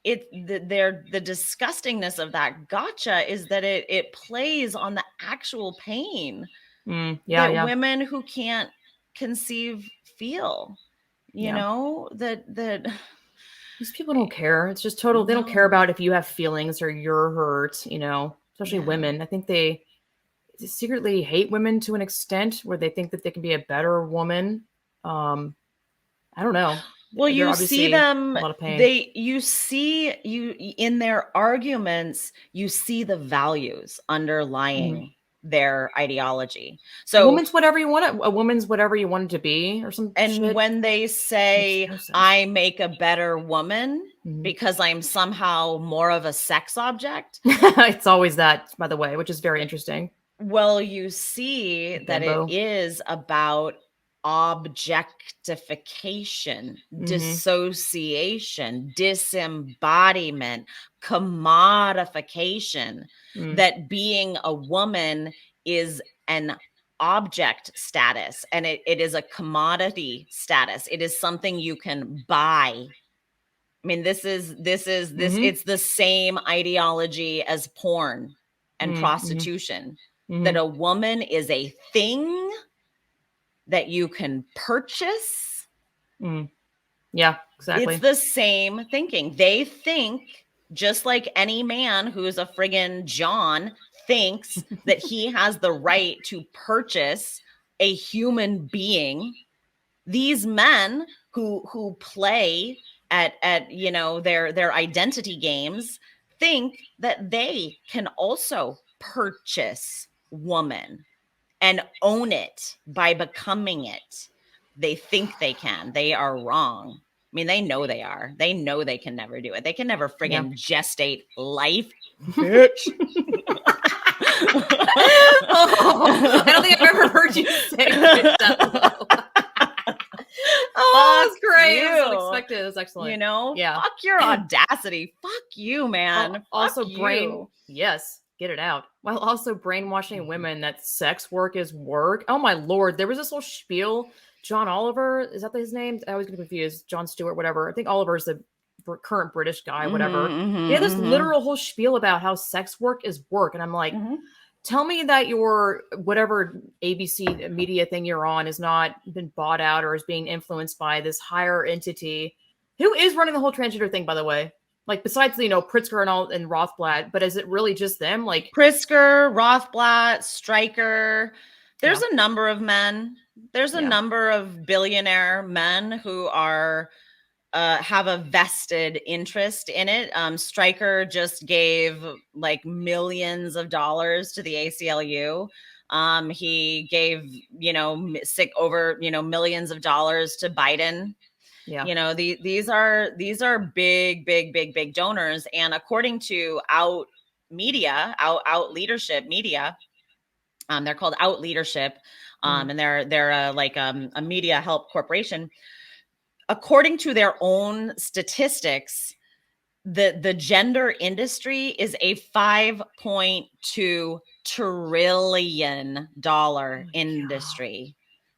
the disgustingness of that gotcha is that it plays on the actual pain that women who can't conceive feel, that these people don't care. It's just total. They don't care about if you have feelings or you're hurt, especially women. I think they secretly hate women to an extent where they think that they can be a better woman. I don't know. Well, you see them, you see in their arguments, you see the values underlying their ideology. So a woman's whatever you want it to be, or something. And shit. When they say, I make a better woman because I'm somehow more of a sex object. It's always that, by the way, which is very interesting. Well, you see that it is about objectification, dissociation, disembodiment, commodification, that being a woman is an object status, and it is a commodity status. It is something you can buy. I mean, this it's the same ideology as porn and prostitution, that a woman is a thing that you can purchase. Yeah, exactly. It's the same thinking. They think, just like any man who's a friggin' John thinks that he has the right to purchase a human being. These men who play at their identity games think that they can also purchase woman and own it by becoming it. They think they can. They are wrong. I mean, they know they are. They know they can never do it. They can never friggin' gestate life, bitch. I don't think I've ever heard you say that. Oh, that's great. You. I was unexpected. It was excellent. You know? Yeah. Fuck your audacity. Fuck you, man. Also, Fuck yes, get it out. While also brainwashing women that sex work is work. Oh my lord. There was this whole spiel. John Oliver, is that his name? I always get confused. John Stewart, whatever. I think Oliver's the current British guy, whatever. He had this literal whole spiel about how sex work is work. And I'm like, tell me that your whatever ABC media thing you're on has not been bought out or is being influenced by this higher entity. Who is running the whole transgender thing, by the way? Like, besides, Pritzker and Rothblatt, but is it really just them? Like Pritzker, Rothblatt, Stryker. There's a number of men. There's a number of billionaire men who are have a vested interest in it. Stryker just gave like millions of dollars to the ACLU. He gave, over, millions of dollars to Biden. Yeah. These are big donors. And according to Out Leadership Media, they're called Out Leadership. And they're like a media help corporation. According to their own statistics, the gender industry is a $5.2 trillion industry.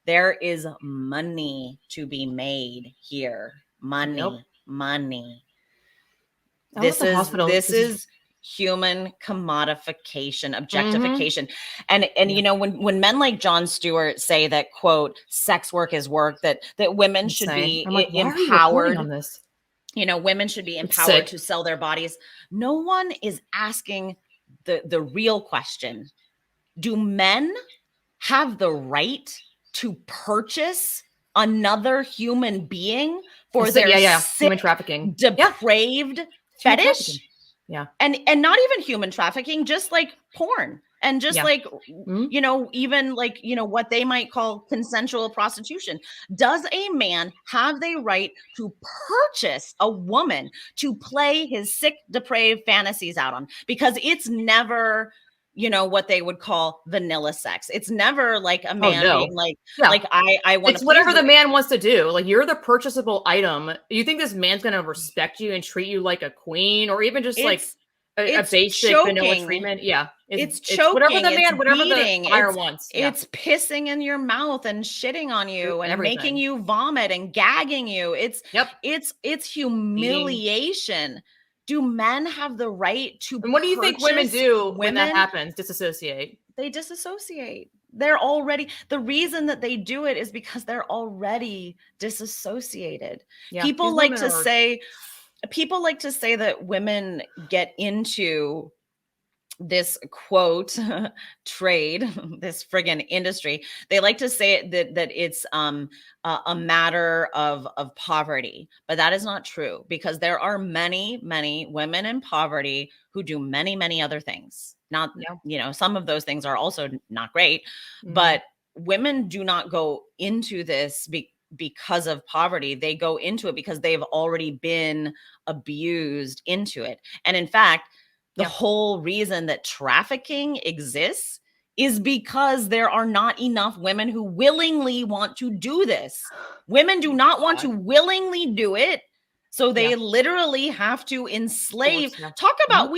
There is money to be made here. Money. This is human commodification, objectification. And when men like John Stewart say that, quote, sex work is work, that women should be empowered on this. Women should be empowered to sell their bodies. No one is asking the real question. Do men have the right to purchase another human being for their sick, human trafficking, depraved fetish? Yeah. And not even human trafficking, just like porn and just like, even like, what they might call consensual prostitution. Does a man have the right to purchase a woman to play his sick, depraved fantasies out on? Because it's never, what they would call vanilla sex. It's never like a man being like, like I want to. It's whatever the man wants to do. Like, you're the purchasable item. You think this man's going to respect you and treat you like a queen, or even just like a basic vanilla treatment? Yeah. It's choking. Whatever the man, whatever the buyer wants. Yeah. It's pissing in your mouth and shitting on you and making you vomit and gagging you. It's humiliation. Eating. Do men have the right to? And what do you think women do when that happens? Disassociate. They disassociate. They're already, the reason that they do it is because they're already disassociated. Yeah. People like to say that women get into this, quote, trade, this friggin' industry. They like to say that it's a matter of poverty, but that is not true, because there are many women in poverty who do many other things. Not, some of those things are also not great, but women do not go into this because of poverty. They go into it because they've already been abused into it. And in fact, the whole reason that trafficking exists is because there are not enough women who willingly want to do this. Women do not want to willingly do it. So they literally have to enslave. Talk about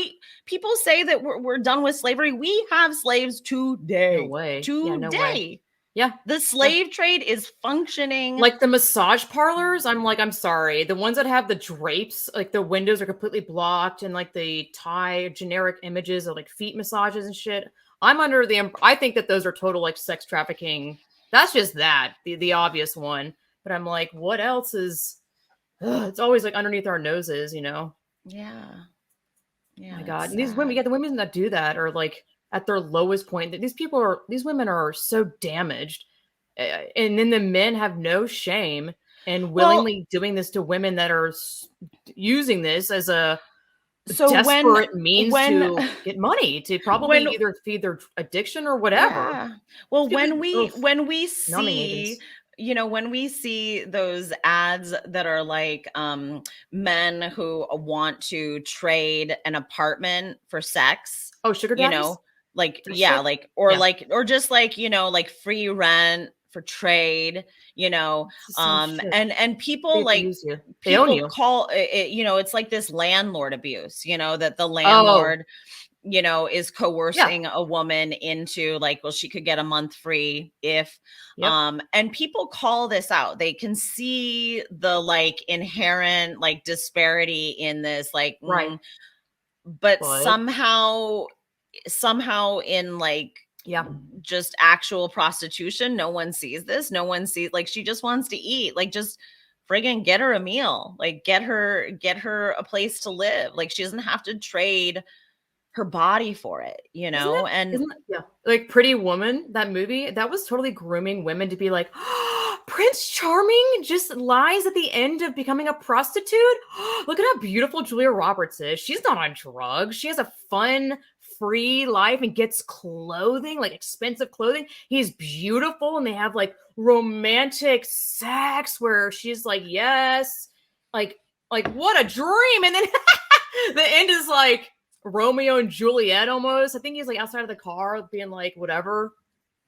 people say that we're done with slavery. We have slaves today. No way. Today. No way. Yeah. The slave trade is functioning. Like the massage parlors, I'm sorry. The ones that have the drapes, like the windows are completely blocked and like the generic images of like feet massages and shit. I think that those are total like sex trafficking. That's just the obvious one. But I'm like, what else is, it's always like underneath our noses, you know? Yeah. Oh my God. And these women, the women that do that are like at their lowest point. These women are so damaged. And then the men have no shame and willingly doing this to women that are using this as a desperate means to get money, to probably either feed their addiction or whatever. Yeah. Well, when we see, you know, when we see those ads that are like men who want to trade an apartment for sex. Oh, sugar daddies? You know, like, yeah, like, or just like, you know, like free rent for trade, you know, and people like people call it, you know, it's like this landlord abuse, you know, that the landlord, you know, is coercing a woman into like, well, she could get a month free if, and people call this out. They can see the like inherent like disparity in this, like, but somehow in like, just actual prostitution, no one sees this. No one sees, like, she just wants to eat, like, just friggin' get her a meal, like get her a place to live. Like, she doesn't have to trade her body for it, you know? Like Pretty Woman, that movie, that was totally grooming women to be like, oh, Prince Charming just lies at the end of becoming a prostitute. Look at how beautiful Julia Roberts is. She's not on drugs. She has a fun, free life and gets clothing, like expensive clothing. He's beautiful and they have like romantic sex where she's like, yes, like what a dream. And then the end is like Romeo and Juliet almost. I think he's like outside of the car being like whatever,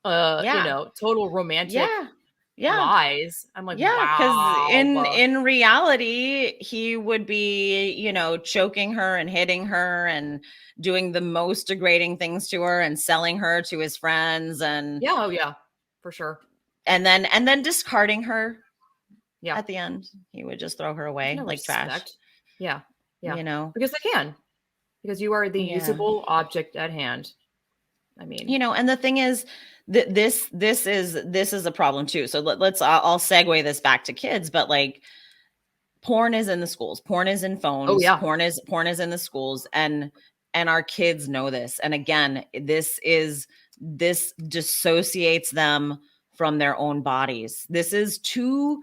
you know, total romantic lies. I'm like, wow. Because in reality, he would be, you know, choking her and hitting her and doing the most degrading things to her and selling her to his friends and for sure. And then discarding her. Yeah. At the end, he would just throw her away like trash. Yeah. You know, because they can. Because you are the usable object at hand. I mean, you know, and the thing is, this is a problem too. So I'll segue this back to kids, but like, porn is in the schools, porn is in phones. Oh, yeah. Porn is in the schools, and our kids know this. And again, this dissociates them from their own bodies. This is too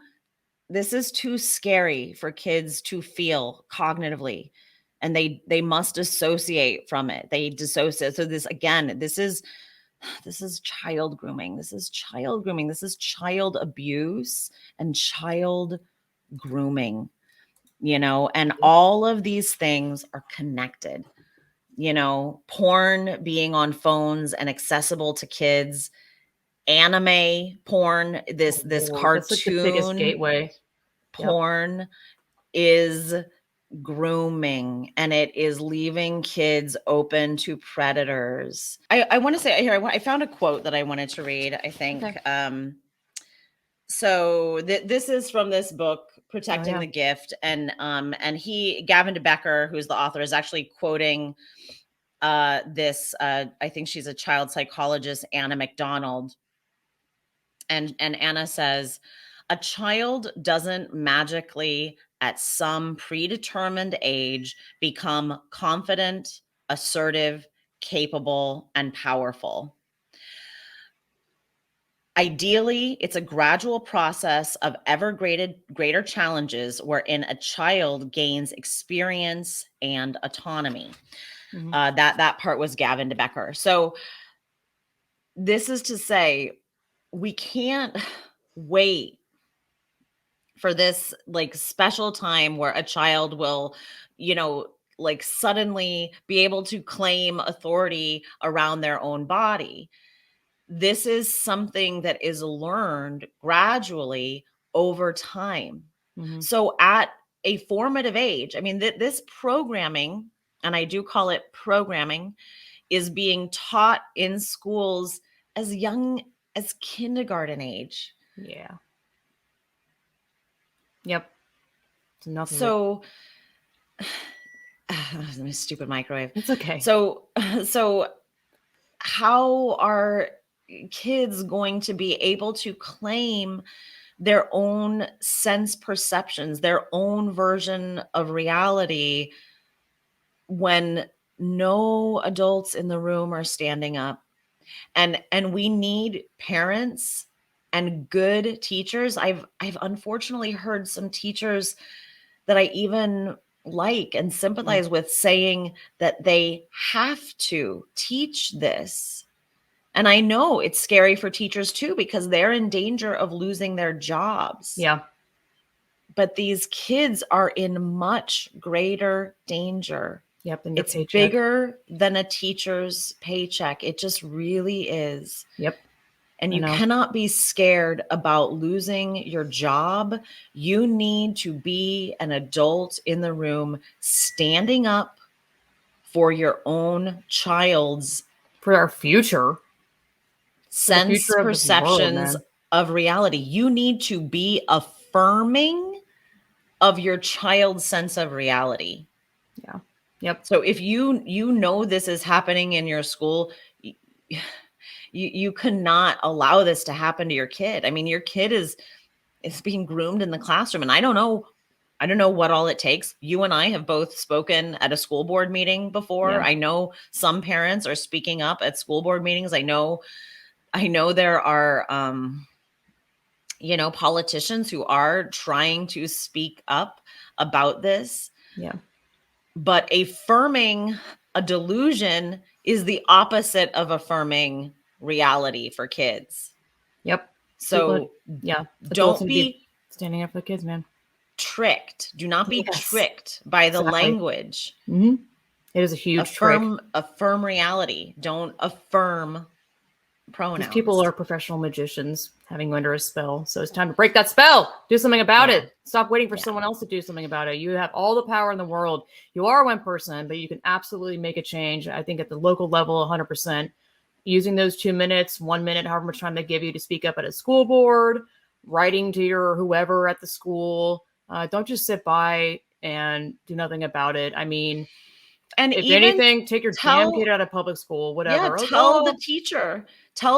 scary for kids to feel cognitively. And they must dissociate from it. They dissociate. So this is child grooming. This is child grooming. This is child abuse and child grooming, you know, and all of these things are connected, you know, porn being on phones and accessible to kids, anime porn, this cartoon, that's like the biggest gateway. Porn is grooming, and it is leaving kids open to predators. I want to say here, I found a quote that I wanted to read, I think. Okay. So this is from this book, Protecting the Gift. And Gavin de Becker, who's the author, is actually quoting this, I think she's a child psychologist, Anna McDonald. And Anna says, a child doesn't magically at some predetermined age become confident, assertive, capable, and powerful. Ideally, it's a gradual process of ever greater challenges wherein a child gains experience and autonomy. Mm-hmm. That part was Gavin de Becker. So this is to say, we can't wait for this like special time where a child will, you know, like suddenly be able to claim authority around their own body. this is something that is learned gradually over time. Mhm. So at a formative age, I mean, this programming, and I do call it programming, is being taught in schools as young as kindergarten age. Yeah. Yep. It's enough of it. So, my stupid microwave. It's okay. So how are kids going to be able to claim their own sense perceptions, their own version of reality, when no adults in the room are standing up? And we need parents and good teachers. I've unfortunately heard some teachers that I even like and sympathize with saying that they have to teach this. And I know it's scary for teachers too, because they're in danger of losing their jobs. Yeah. But these kids are in much greater danger. Yep. And your It's paycheck. bigger than a teacher's paycheck. It just really is. Yep. And I you know. cannot be scared about losing your job. You need to be an adult in the room, standing up for your own child's For our future. sense future of this world, perceptions man. of reality. You need to be affirming of your child's sense of reality. Yeah. Yep. So if you know this is happening in your school, you cannot allow this to happen to your kid. I mean, your kid is being groomed in the classroom, and I don't know what all it takes. You and I have both spoken at a school board meeting before. Yeah. I know some parents are speaking up at school board meetings. I know there are politicians who are trying to speak up about this. Yeah. But affirming a delusion is the opposite of affirming reality for kids. Yep. So yeah. don't be standing up for the kids, man. tricked. Do not be Yes. tricked by the Exactly. language. Mm-hmm. It is a huge trick. Affirm reality. Don't affirm pronouns. These people are professional magicians having you under a spell. So it's time to break that spell. Do something about it. Stop waiting for someone else to do something about it. You have all the power in the world. You are one person, but you can absolutely make a change. I think at the local level, 100%. Using those 2 minutes, 1 minute, however much time they give you to speak up at a school board, writing to your whoever at the school. Don't just sit by and do nothing about it. I mean, and if anything, take your damn kid out of public school, whatever. Yeah, tell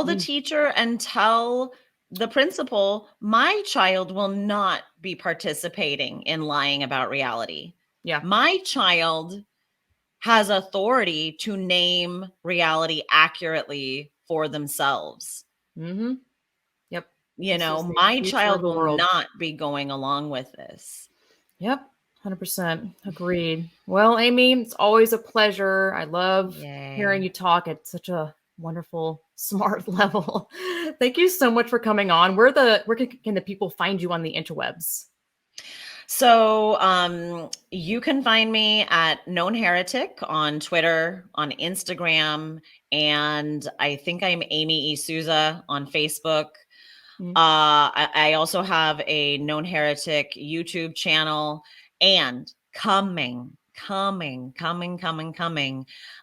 the teacher and tell the principal, my child will not be participating in lying about reality. Yeah. My child has authority to name reality accurately for themselves. Mm-hmm. Yep. My child will not be going along with this. Yep. 100%. Agreed. Well, Amy, it's always a pleasure. I love hearing you talk at such a wonderful, smart level. Thank you so much for coming on. Where can the people find you on the interwebs? So you can find me at Known Heretic on Twitter, on Instagram, and I think I'm Amy Sousa on Facebook. Mm-hmm. I also have a Known Heretic YouTube channel, and coming.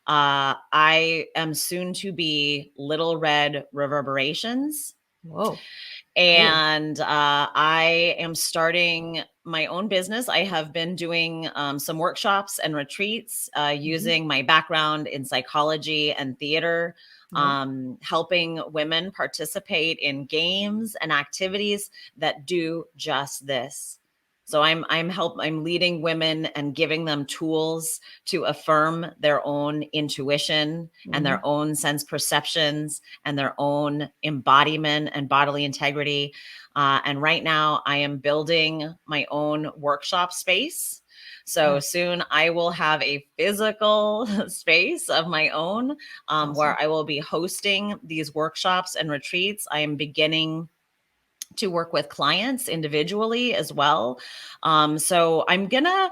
I am soon to be Little Red Reverberations. Whoa. And I am starting my own business. I have been doing some workshops and retreats using my background in psychology and theater, helping women participate in games and activities that do just this. So I'm leading women and giving them tools to affirm their own intuition and their own sense perceptions and their own embodiment and bodily integrity. And right now I am building my own workshop space. So soon I will have a physical space of my own where I will be hosting these workshops and retreats. I am beginning to work with clients individually as well. So I'm gonna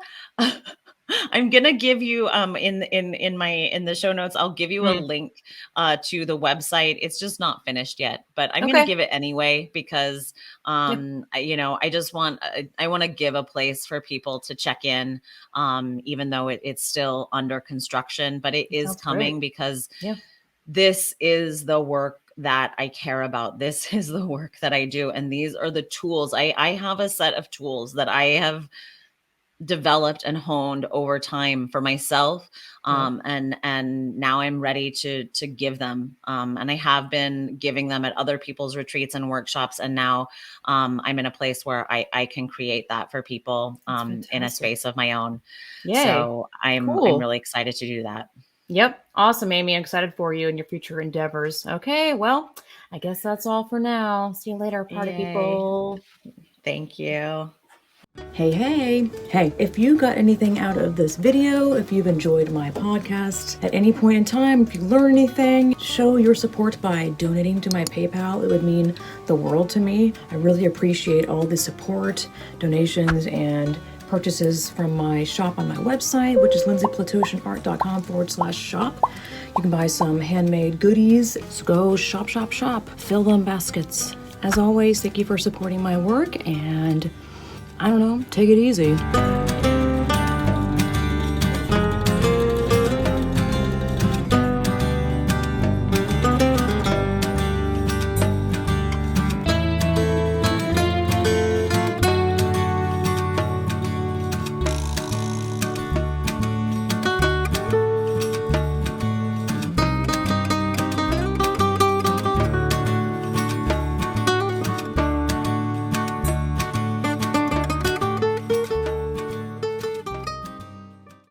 I'm gonna give you in the show notes, I'll give you a link to the website. It's just not finished yet, but I'm gonna give it anyway because I just want I want to give a place for people to check in, even though it's still under construction, but it is coming because this is the work that I care about. This is the work that I do, and these are the tools. I have a set of tools that I have developed and honed over time for myself, and now I'm ready to give them, and I have been giving them at other people's retreats and workshops, and now I'm in a place where I can create that for people in a space of my own. So I'm really excited to do that. Yep. Awesome, Amy. I'm excited for you and your future endeavors. Okay, well, I guess that's all for now. See you later, party people. Thank you. Hey, if you got anything out of this video, if you've enjoyed my podcast at any point in time, if you learn anything, show your support by donating to my PayPal. It would mean the world to me. I really appreciate all the support, donations, and purchases from my shop on my website, which is lindsayplatotionart.com/shop. You can buy some handmade goodies. So go shop, fill them baskets. As always, thank you for supporting my work, and I don't know, take it easy.